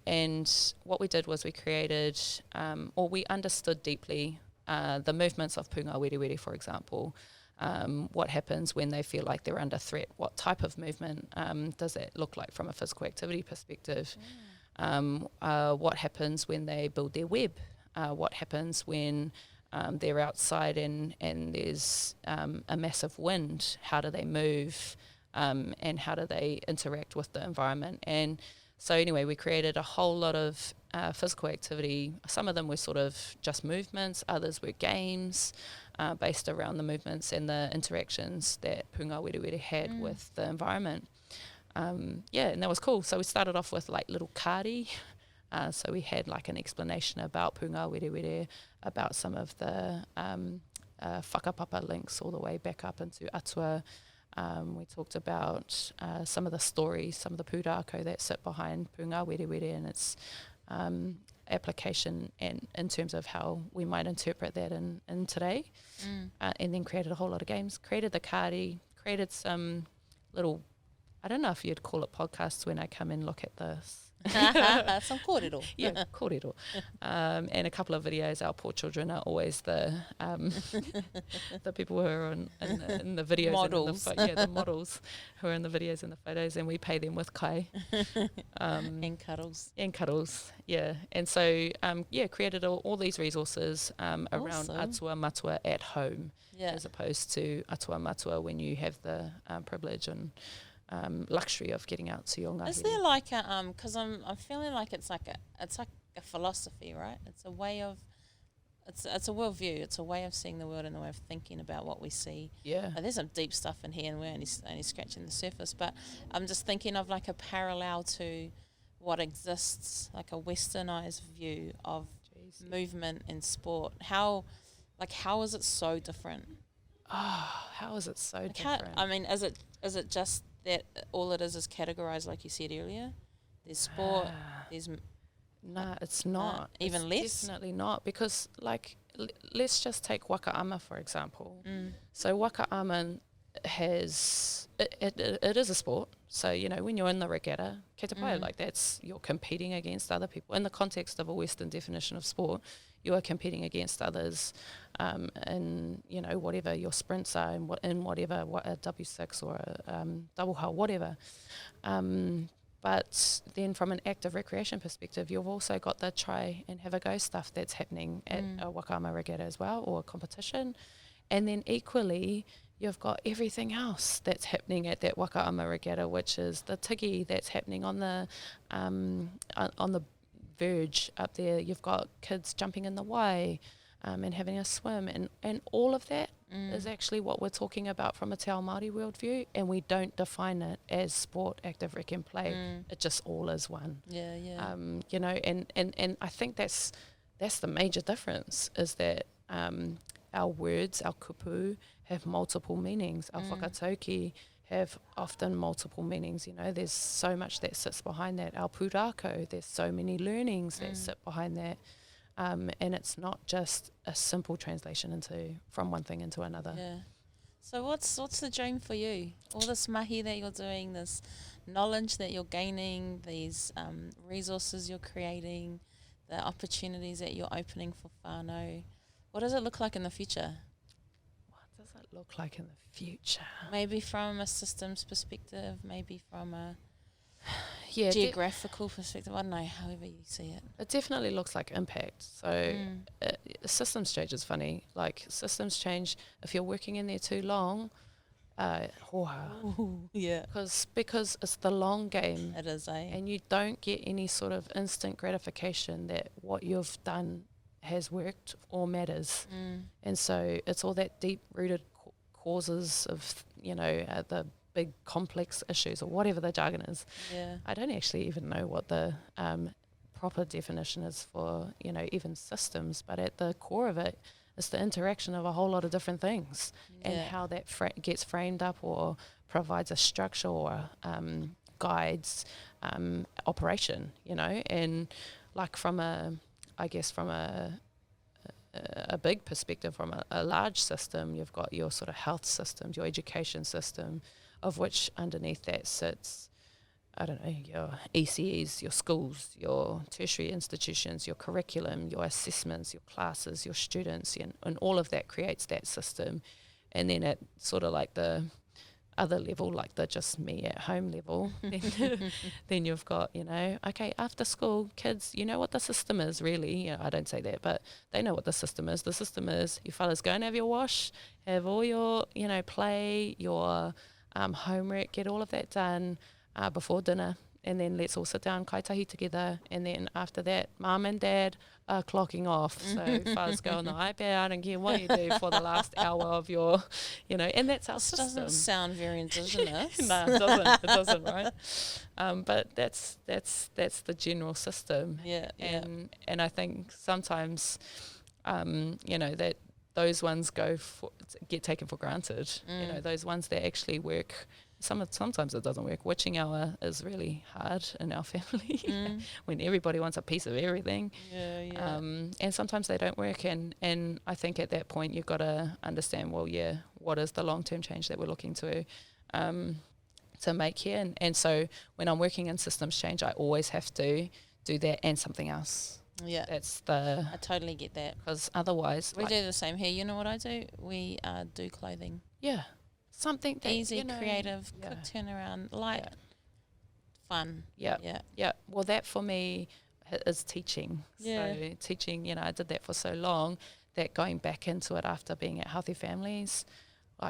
S2: And what we did was we created, or we understood deeply the movements of Punga Werewere, for example. What happens when they feel like they're under threat? What type of movement does that look like from a physical activity perspective? What happens when they build their web? What happens when they're outside and there's a massive wind? How do they move, and how do they interact with the environment? And so anyway, we created a whole lot of physical activity. Some of them were sort of just movements, others were games based around the movements and the interactions that Punga Werewere had with the environment. And that was cool. So we started off with like little kāri. So we had like an explanation about Punga Werewere, about some of the whakapapa links all the way back up into Atua. We talked about some of the stories, some of the pūrākau that sit behind Punga Werewere and its application, and in terms of how we might interpret that in today. And then created a whole lot of games, created the kāri, created some little, I don't know if you'd call it podcasts when I come and look at this.
S1: Some kōrero.
S2: Yeah, kōrero. And a couple of videos. Our poor children are always the people who are in the videos.
S1: Models.
S2: And the models who are in the videos and the photos, and we pay them with kai.
S1: And cuddles.
S2: And cuddles, yeah. And so, created all these resources around Atua Matua at home, as opposed to Atua Matua when you have the privilege and luxury of getting out to your ngahere.
S1: Is there like a because I'm feeling like it's like a philosophy, right? It's a way of it's a worldview. It's a way of seeing the world and a way of thinking about what we see.
S2: Yeah.
S1: There's some deep stuff in here, and we're only scratching the surface. But I'm just thinking of like a parallel to what exists, like a westernized view of movement and sport. How is it so different?
S2: Oh, how is it so different?
S1: I mean, is it just that all it is categorized, like you said earlier? There's sport, There's
S2: No, it's not.
S1: even
S2: It's
S1: less?
S2: Definitely not, because like let's just take wakaama for example.
S1: Mm.
S2: So wakaama has it is a sport. So when you're in the regatta, kei te pai, like you're competing against other people in the context of a Western definition of sport. You are competing against others, in whatever your sprints are, in whatever a W6 or a double hull, whatever. But then from an active recreation perspective, you've also got the try and have a go stuff that's happening at a wakaama regatta as well, or a competition. And then equally, you've got everything else that's happening at that wakaama regatta, which is the tigi that's happening on the verge up there. You've got kids jumping in the wai and having a swim, and all of that is actually what we're talking about from a Te Ao Māori worldview, and we don't define it as sport, active rec and play. It just all is one. And I think that's the major difference, is that our words, our kupu, have multiple meanings. Our whakatauki have often multiple meanings. There's so much that sits behind that. Our pūrākau, there's so many learnings that sit behind that. And it's not just a simple translation from one thing into another.
S1: Yeah. So what's the dream for you? All this mahi that you're doing, this knowledge that you're gaining, these resources you're creating, the opportunities that you're opening for whānau. What does it look like in the future?
S2: What does it look like in the future?
S1: Maybe from a systems perspective, maybe from a geographical perspective. I don't know, however you see it.
S2: It definitely looks like impact. So systems change is funny. Like systems change, if you're working in there too long,
S1: Ooh, yeah.
S2: Because it's the long game.
S1: It is, eh?
S2: And you don't get any sort of instant gratification that what you've done has worked or matters. And so it's all that deep-rooted causes of, the big complex issues or whatever the jargon is.
S1: Yeah.
S2: I don't actually even know what the proper definition is for, even systems, but at the core of it is the interaction of a whole lot of different things and how that gets framed up or provides a structure or guides operation, and like from a big perspective, from a large system, you've got your sort of health systems, your education system, of which underneath that sits, I don't know, your ECEs, your schools, your tertiary institutions, your curriculum, your assessments, your classes, your students, and all of that creates that system. And then at sort of like the other level, like the just me at home level, then you've got, okay, after school, kids, you know what the system is really. I don't say that, but they know what the system is. The system is you fellas go and have your wash, have all your, play, your homework, get all of that done before dinner, and then let's all sit down kaitahi together, and then after that, mum and dad are clocking off, so fellas go on the iPad and get what you do for the last hour of your, and that's our system.
S1: Doesn't sound very indigenous.
S2: No, it doesn't, right? But that's the general system. And I think sometimes, that those ones get taken for granted. Those ones that actually work. Sometimes it doesn't work. Witching hour is really hard in our family when everybody wants a piece of everything. And sometimes they don't work. And I think at that point you've got to understand, what is the long-term change that we're looking to make here? And so when I'm working in systems change, I always have to do that and something else.
S1: Yeah,
S2: I
S1: totally get that,
S2: because otherwise
S1: we do the same here. You know what I do? We do clothing.
S2: Something that,
S1: easy, creative, quick turnaround, light, fun. Well, that for me is teaching. So teaching, I did that for so long that going back into it after being at Healthy Families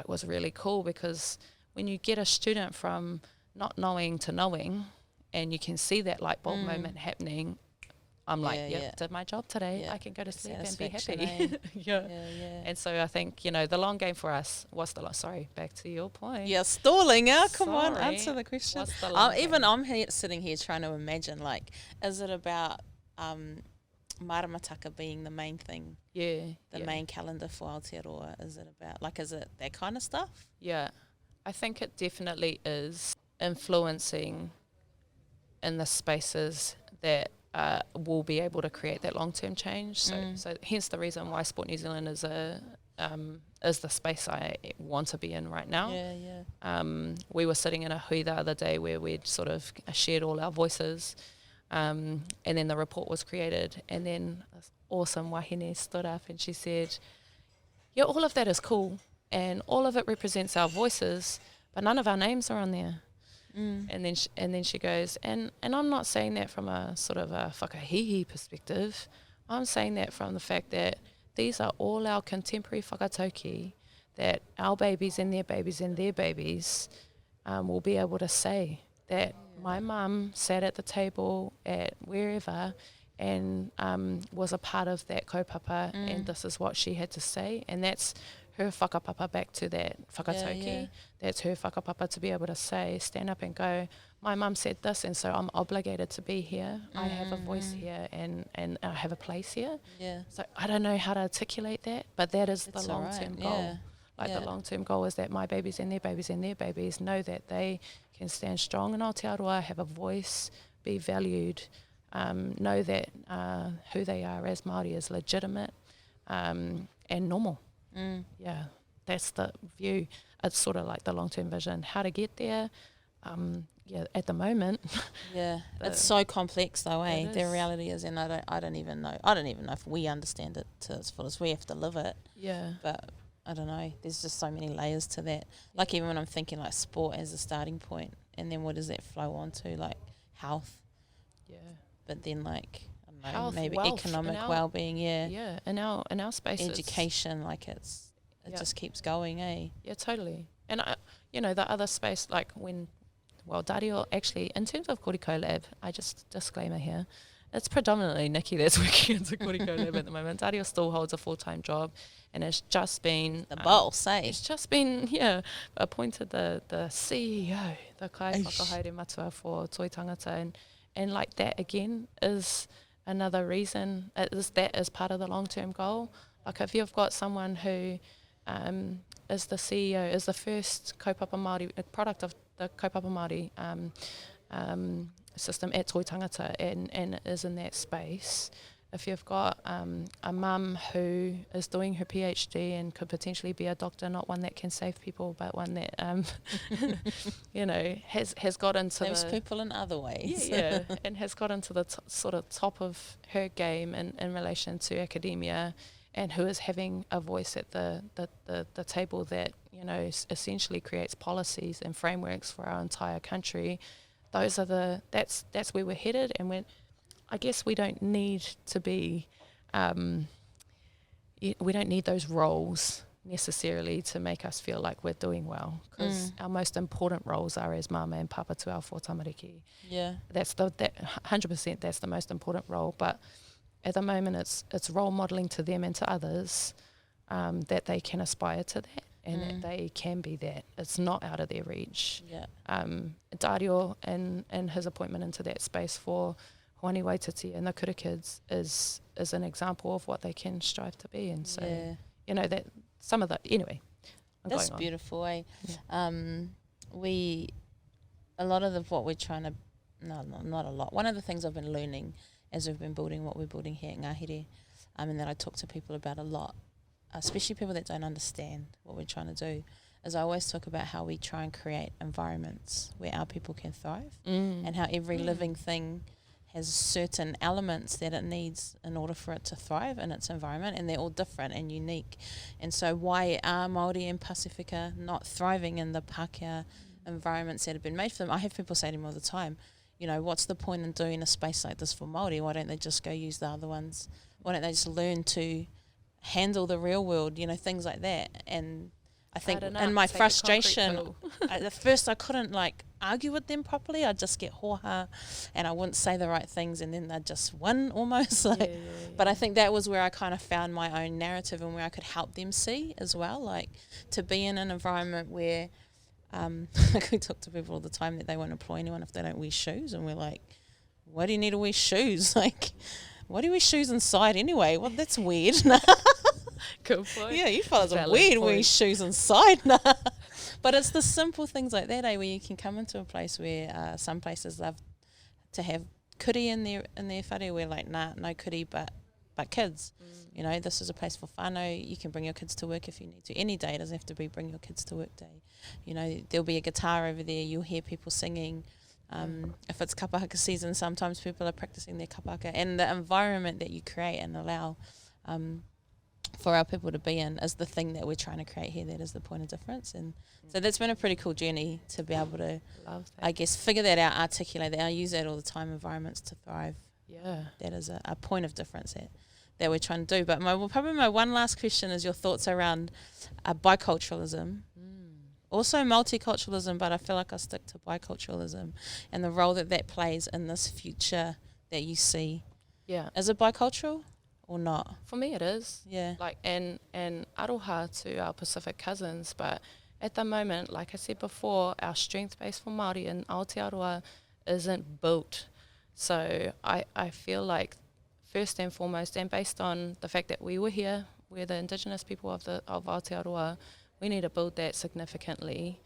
S1: was really cool, because when you get a student from not knowing to knowing, and you can see that light bulb moment happening, I'm did my job today. I can go to sleep and be happy. And so I think, the long game for us, back to your point. Yeah, stalling. Come on, answer the question.
S2: I'm
S1: sitting here trying to imagine, is it about maramataka being the main thing? The main calendar for Aotearoa? Is it about, is it that kind of stuff?
S2: Yeah, I think it definitely is influencing in the spaces that will be able to create that long-term change. So hence the reason why Sport New Zealand is the space I want to be in right now. We were sitting in a hui the other day where we'd sort of shared all our voices, and then the report was created, and then this awesome wāhine stood up and she said, yeah, all of that is cool and all of it represents our voices, but none of our names are on there. And then she goes, and I'm not saying that from a sort of a whakahihi perspective. I'm saying that from the fact that these are all our contemporary whakatauki that our babies and their babies and their babies will be able to say that my mum sat at the table at wherever and was a part of that kaupapa, and this is what she had to say, and that's her whakapapa back to that whakatauki. That's her whakapapa to be able to say, stand up and go, my mum said this, and so I'm obligated to be here. I have a voice here, and I have a place here. So I don't know how to articulate that, but that is the long-term goal. The long-term goal is that my babies and their babies and their babies know that they can stand strong in Aotearoa, have a voice, be valued, know that who they are as Māori is legitimate and normal. That's the view. It's sort of like the long-term vision. How to get there, at the moment.
S1: It's so complex though, eh? The reality is, and I don't even know if we understand it to its fullest. We have to live it. But I don't know. There's just so many layers to that. Like even when I'm thinking like sport as a starting point, and then what does that flow on to? Like health. But then like I don't know, health, maybe wealth, economic well-being.
S2: In our spaces.
S1: Education, like it just keeps going, eh?
S2: Yeah, totally. And the other space, like when, Dario actually, in terms of Kori Colalb, I just disclaimer here, it's predominantly Nikki that's working into Kori Colalb at the moment. Dario still holds a full-time job, and it's just been
S1: the boss, eh?
S2: It's just been appointed the CEO, the kai whakahaere matua for Toi Tangata, and like that again is another reason. That is part of the long-term goal. Like if you've got someone who is the CEO, is the first kaupapa Māori, product of the kaupapa Māori system at Toi Tangata and is in that space. If you've got a mum who is doing her PhD and could potentially be a doctor, not one that can save people, but one that has got into
S1: saves people in other ways.
S2: And has got into the sort of top of her game in relation to academia, and who is having a voice at the table that essentially creates policies and frameworks for our entire country. That's where we're headed, and I guess we don't need to be, we don't need those roles necessarily to make us feel like we're doing well, because our most important roles are as mama and papa to our four tamariki. That's that 100%. That's the most important role, but at the moment it's role modelling to them and to others that they can aspire to that, and that they can be that. It's not out of their reach. Dario and his appointment into that space for Hoani Waititi and the Kura kids is an example of what they can strive to be. And so, that some of the, anyway.
S1: That's beautiful, eh? A lot of what we're trying to, not a lot. One of the things I've been learning as we've been building what we're building here at Ngahere, and that I talk to people about a lot, especially people that don't understand what we're trying to do, is I always talk about how we try and create environments where our people can thrive, and how every living thing has certain elements that it needs in order for it to thrive in its environment, and they're all different and unique. And so why are Māori and Pasifika not thriving in the Pākehā environments that have been made for them? I have people say to me all the time, what's the point in doing a space like this for Māori? Why don't they just go use the other ones? Why don't they just learn to handle the real world, things like that? And I think in my frustration, at first I couldn't argue with them properly. I'd just get hoha and I wouldn't say the right things, and then they'd just win almost. But I think that was where I kind of found my own narrative and where I could help them see as well, to be in an environment where we talk to people all the time that they won't employ anyone if they don't wear shoes, and we're like, why do you need to wear shoes? Why do you wear shoes inside anyway? Well, that's weird.
S2: Good point.
S1: Yeah, you fellas are weird wearing shoes inside. But it's the simple things like that, where you can come into a place where some places love to have kuri in their whare, we're like, nah, no kuri, but kids. You know, this is a place for whānau. You can bring your kids to work if you need to. Any day, it doesn't have to be bring your kids to work day. You know, there'll be a guitar over there. You'll hear people singing. If it's kapahaka season, sometimes people are practicing their kapahaka. And the environment that you create and allow for our people to be in is the thing that we're trying to create here. That is the point of difference. And so that's been a pretty cool journey to be able to, I guess, figure that out, articulate that. I use that all the time, environments to thrive.
S2: Yeah.
S1: That is a point of difference that we're trying to do. But probably my one last question is your thoughts around biculturalism. Also multiculturalism, but I feel like I'll stick to biculturalism and the role that plays in this future that you see.
S2: Yeah.
S1: Is it bicultural or not?
S2: For me it is.
S1: Yeah.
S2: Like, and aroha to our Pacific cousins, but at the moment, like I said before, our strength base for Māori in Aotearoa isn't built. So I feel like first and foremost, and based on the fact that we were here, we're the indigenous people of Aotearoa, we need to build that significantly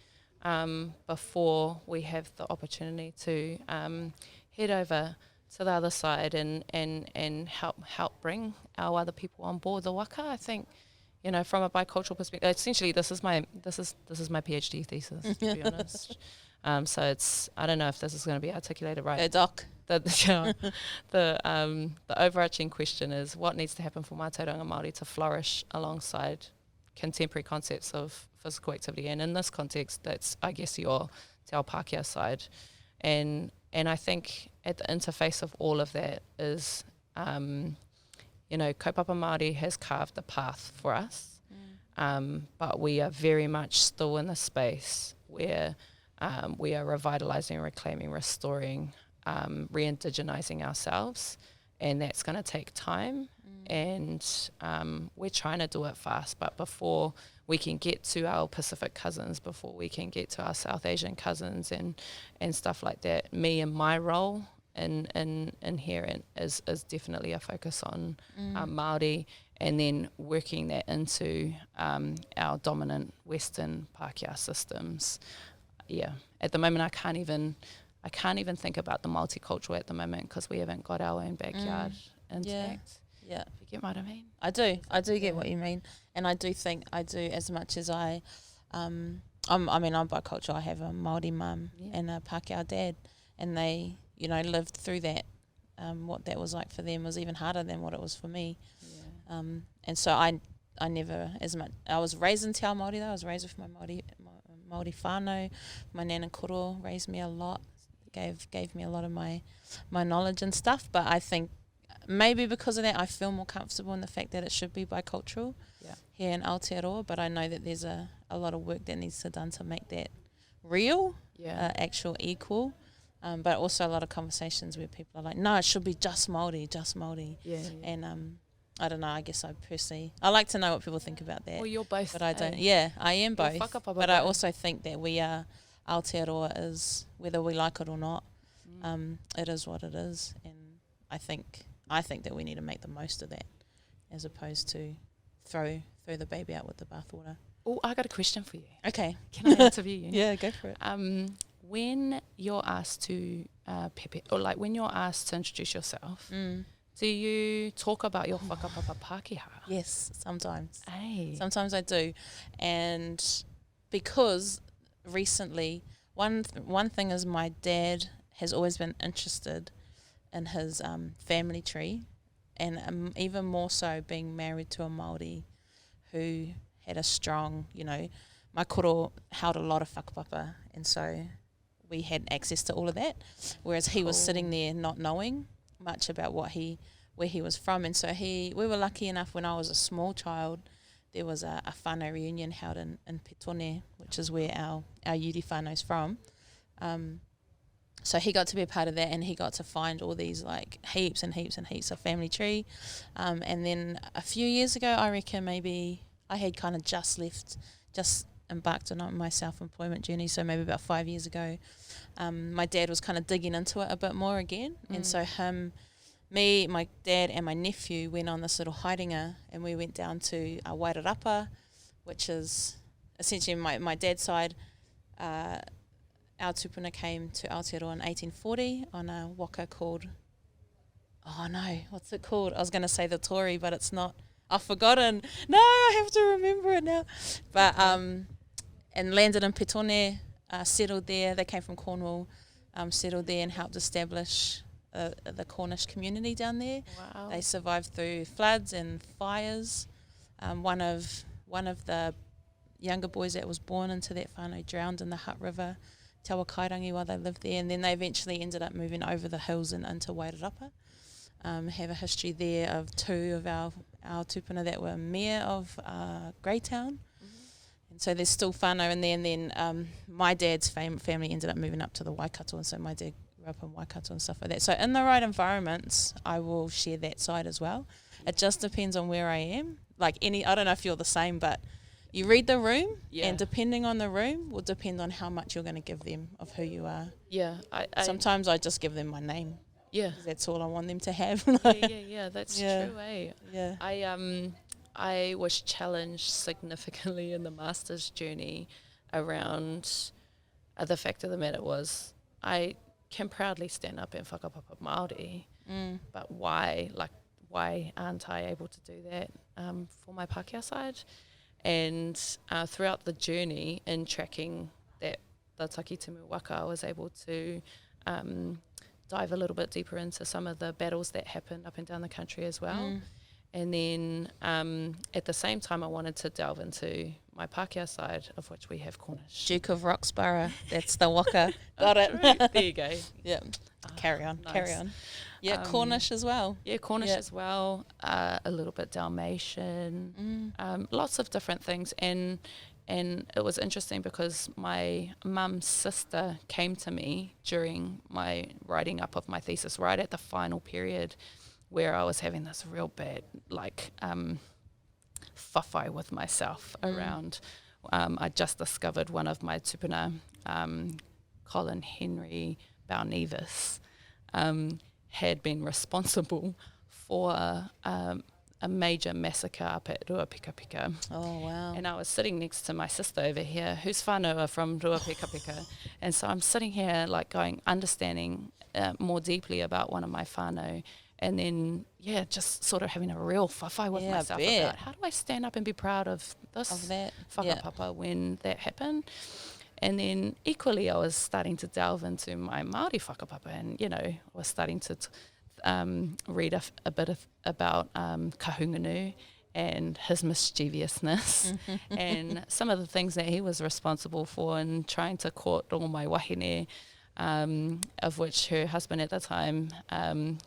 S2: before we have the opportunity to head over to the other side and help bring our other people on board the waka. I think, you know, from a bicultural perspective, essentially this is my PhD thesis, to be honest. So it's, I don't know if this is going to be articulated right.
S1: Doc.
S2: The overarching question is what needs to happen for Mātauranga Māori to flourish alongside contemporary concepts of physical activity, and in this context, that's, I guess, your Te Ao Pākehā side, and I think at the interface of all of that is, you know, Kaipapa Maori has carved the path for us, but we are very much still in a space where we are revitalising, reclaiming, restoring, re-indigenising ourselves, and that's going to take time. And we're trying to do it fast, but before we can get to our Pacific cousins, before we can get to our South Asian cousins and stuff like that, me and my role in here is definitely a focus on Māori, and then working that into our dominant Western Pākehā systems. Yeah, at the moment I can't even think about the multicultural at the moment because we haven't got our own backyard intact.
S1: Yeah.
S2: You get what I mean?
S1: I do get what you mean, and I do think I do, as much as I'm bicultural. I have a Māori mum and a Pākehā dad, and they, you know, lived through that. What that was like for them was even harder than what it was for me. Yeah. And so I never, as much, I was raised in Te Ao Māori though. I was raised with my Māori whānau. My nana Kōrero raised me a lot, gave me a lot of my knowledge and stuff. But I think maybe because of that, I feel more comfortable in the fact that it should be bicultural here in Aotearoa. But I know that there's a lot of work that needs to be done to make that real, actual equal. But also a lot of conversations where people are like, no, it should be just Māori. Yeah. And I don't know, I guess I like to know what people think about that.
S2: Well, you're both.
S1: But I don't. Yeah, I am both. But I
S2: I
S1: also think that we are, Aotearoa is, whether we like it or not, it is what it is. And I think that we need to make the most of that as opposed to throw the baby out with the bathwater.
S2: Oh, I got a question for you.
S1: Okay.
S2: Can I interview you?
S1: Yeah, go for it.
S2: When you're asked to when you're asked to introduce yourself, do you talk about your whakapapa Pākehā?
S1: Yes, sometimes.
S2: Hey.
S1: Sometimes I do. And because recently, one thing is my dad has always been interested in his family tree, and even more so being married to a Māori who had a strong, you know, my koro held a lot of whakapapa, and so we had access to all of that, whereas he was sitting there not knowing much about where he was from. And so we were lucky enough when I was a small child, there was a whānau reunion held in Petone, which is where our Yuri whānau's from. So he got to be a part of that, and he got to find all these like heaps and heaps and heaps of family tree. And then a few years ago, I reckon maybe I had kind of just embarked on my self-employment journey, so maybe about 5 years ago, my dad was kind of digging into it a bit more again. And so me, my dad and my nephew went on this little haidinga, and we went down to Wairarapa, which is essentially my dad's side. Our tupuna came to Aotearoa in 1840 on a waka called oh no, what's it called? I was going to say the Tory, but it's not. I've forgotten. No, I have to remember it now. But and landed in Petone, settled there. They came from Cornwall, settled there and helped establish the Cornish community down there.
S2: Wow.
S1: They survived through floods and fires. One of the younger boys that was born into that whānau drowned in the Hutt River, Te Awa Kairangi, while they lived there, and then they eventually ended up moving over the hills and into Wairarapa. Have a history there of two of our tupuna that were mayor of Greytown. And so there's still whānau in there, and then my dad's family ended up moving up to the Waikato, and so my dad grew up in Waikato and stuff like that. So in the right environments, I will share that side as well. It just depends on where I am. Like I don't know if you're the same, but you read the room, and depending on the room will depend on how much you're going to give them of who you are.
S2: Yeah.
S1: Sometimes I just give them my name.
S2: Yeah.
S1: 'Cause that's all I want them to have.
S2: That's true, eh?
S1: Yeah.
S2: I was challenged significantly in the master's journey around the fact of the matter was I can proudly stand up and whakapapa Māori, but why aren't I able to do that for my Pākehā side? And throughout the journey in tracking the Takitimu waka, I was able to dive a little bit deeper into some of the battles that happened up and down the country as well. And then at the same time, I wanted to delve into my Pākehā side, of which we have Cornish.
S1: Duke of Roxburgh, that's the waka. Got it.
S2: There you go.
S1: Yeah. Carry on. Yeah, Cornish as well.
S2: Yeah, Cornish as well. A little bit Dalmatian. Lots of different things. And it was interesting because my mum's sister came to me during my writing up of my thesis, right at the final period, where I was having this real bad, whawhai with myself around. I just discovered one of my tupuna, Colin Henry Balnevis, had been responsible for a major massacre up at Ruapikapika.
S1: Oh, wow.
S2: And I was sitting next to my sister over here, who's whānau from Ruapikapika. And so I'm sitting here understanding more deeply about one of my whānau. And then, just sort of having a real whawhai with myself about how do I stand up and be proud of this whakapapa when that happened. And then equally I was starting to delve into my Māori whakapapa and, I was starting to read a bit about Kahungunu and his mischievousness and some of the things that he was responsible for in trying to court all my wāhine, of which her husband at the time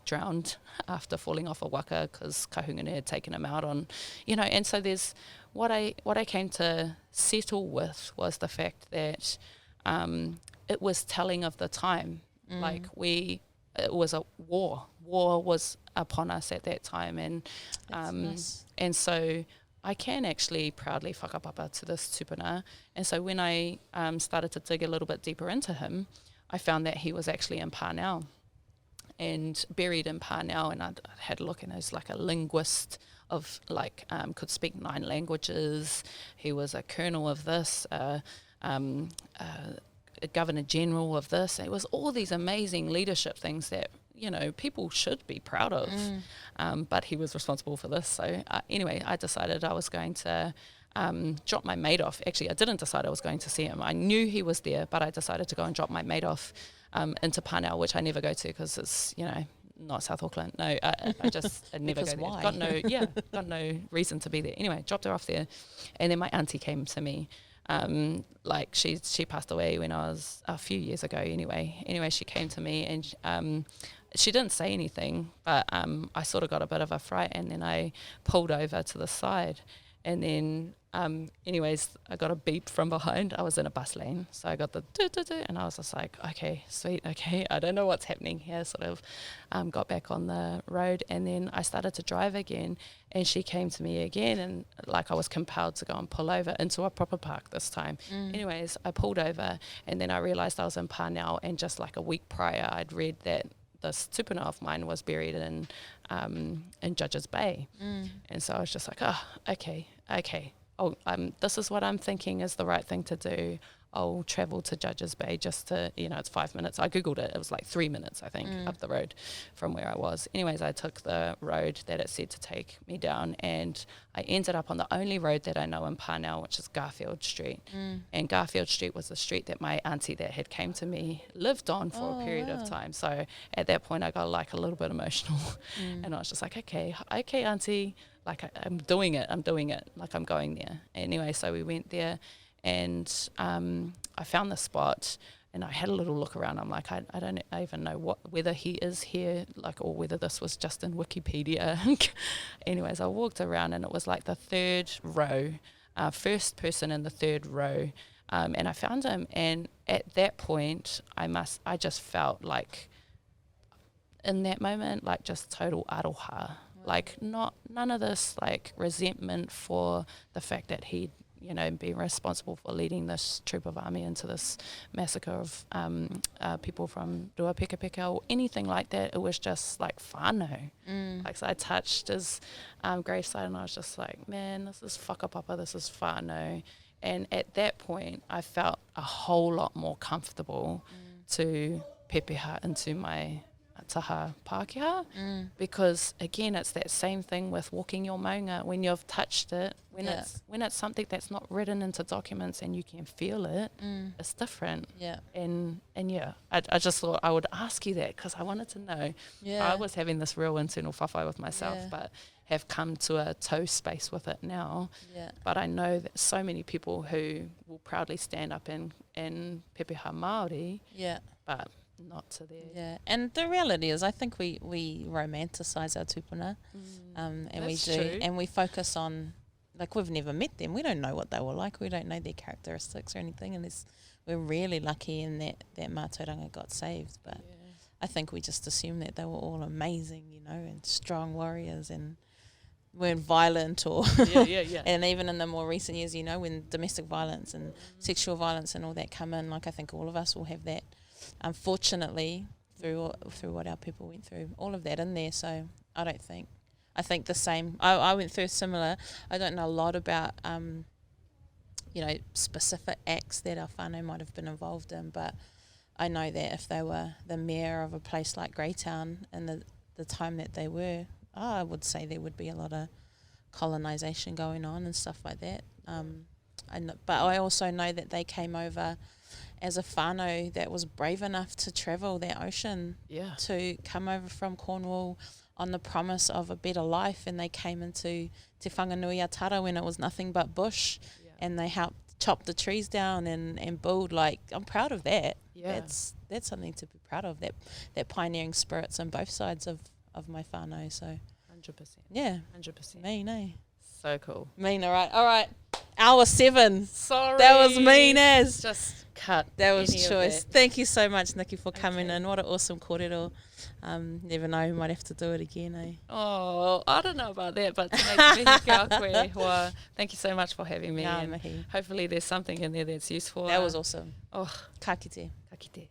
S2: drowned after falling off a waka because Kahungunu had taken him out on, and so there's what I came to settle with was the fact that it was telling of the time. It was a war. War was upon us at that time, and and so I can actually proudly whakapapa to this tupuna. And so when I started to dig a little bit deeper into him, I found that he was actually in Pānau and buried in Pānau, and I had a look, and he was like a linguist of could speak 9 languages. He was a colonel of this, a governor general of this. It was all these amazing leadership things that people should be proud of, but he was responsible for this. So anyway, I decided I was going to drop my mate off. Actually, I didn't decide I was going to see him. I knew he was there, but I decided to go and drop my mate off into Pānau, which I never go to because it's not South Auckland. No, I never go there.
S1: Why?
S2: Got no reason to be there. Anyway, dropped her off there, and then my auntie came to me. She passed away when I was a few years ago. Anyway, she came to me and she didn't say anything, but I sort of got a bit of a fright, and then I pulled over to the side, and then anyways, I got a beep from behind. I was in a bus lane, so I got the and I was just like, okay, sweet, okay, I don't know what's happening here. Sort of got back on the road, and then I started to drive again, and she came to me again, and I was compelled to go and pull over into a proper park this time. Anyways, I pulled over, and then I realised I was in Pānau, and just like a week prior, I'd read that this tupuna of mine was buried in Judges Bay. And so I was just like, okay. Oh, this is what I'm thinking is the right thing to do. I'll travel to Judges Bay just to, it's 5 minutes. I Googled it. It was like 3 minutes, I think, up the road from where I was. Anyways, I took the road that it said to take me down, and I ended up on the only road that I know in Parnell, which is Garfield Street. And Garfield Street was the street that my auntie that had came to me lived on for a period of time. So at that point, I got like a little bit emotional. And I was just like, okay, auntie, like I'm doing it, like I'm going there. Anyway, so we went there. And I found the spot, and I had a little look around. I'm like, I don't even know whether he is here, like, or whether this was just in Wikipedia. Anyways, I walked around, and it was like the third row, first person in the third row, and I found him. And at that point, I just felt like, in that moment, like just total aroha, like none of this like resentment for the fact that he'd being responsible for leading this troop of army into this massacre of people from Ruapekapeka or anything like that. It was just like whānau. Like, so I touched his graveside, and I was just like, man, this is whakapapa, this is whānau. And at that point, I felt a whole lot more comfortable to pepeha into my taha Pākehā, because again, it's that same thing with walking your maunga. When you've touched it, when it's something that's not written into documents and you can feel it, it's different. And I just thought I would ask you that, because I wanted to know. I was having this real internal whawhai with myself, but have come to a toe space with it now. But I know that so many people who will proudly stand up in pepeha Māori, but not to their...
S1: and the reality is, I think we romanticise our tupuna, and we do, true. And we focus on, like, we've never met them, we don't know what they were like, we don't know their characteristics or anything, and we're really lucky in that mātauranga got saved, but I think we just assume that they were all amazing, and strong warriors, and weren't violent or and even in the more recent years, when domestic violence and sexual violence and all that come in, like, I think all of us will have that, unfortunately, through what our people went through, all of that in there. So I think the same. I went through similar. I don't know a lot about specific acts that our whānau might have been involved in, but I know that if they were the mayor of a place like Greytown in the time that they were, I would say there would be a lot of colonisation going on and stuff like that. But I also know that they came over as a whānau that was brave enough to travel that ocean, to come over from Cornwall on the promise of a better life, and they came into Te Whanganui-a-Tara when it was nothing but bush, and they helped chop the trees down and build. Like, I'm proud of that. That's something to be proud of, that pioneering spirits on both sides of my whānau. So
S2: 100%. 100%.
S1: Mean, eh?
S2: So cool.
S1: Mean, all right. Hour 7.
S2: Sorry.
S1: That was mean as.
S2: Just cut.
S1: That was choice. Thank you so much, Nikki, for coming in. What an awesome kōrero. Never know, we might have to do it again, eh?
S2: Oh, I don't know about that, but thank you so much for having me.
S1: Mahi.
S2: Hopefully there's something in there that's useful.
S1: That was awesome.
S2: Oh,
S1: ka kite.
S2: Ka kite.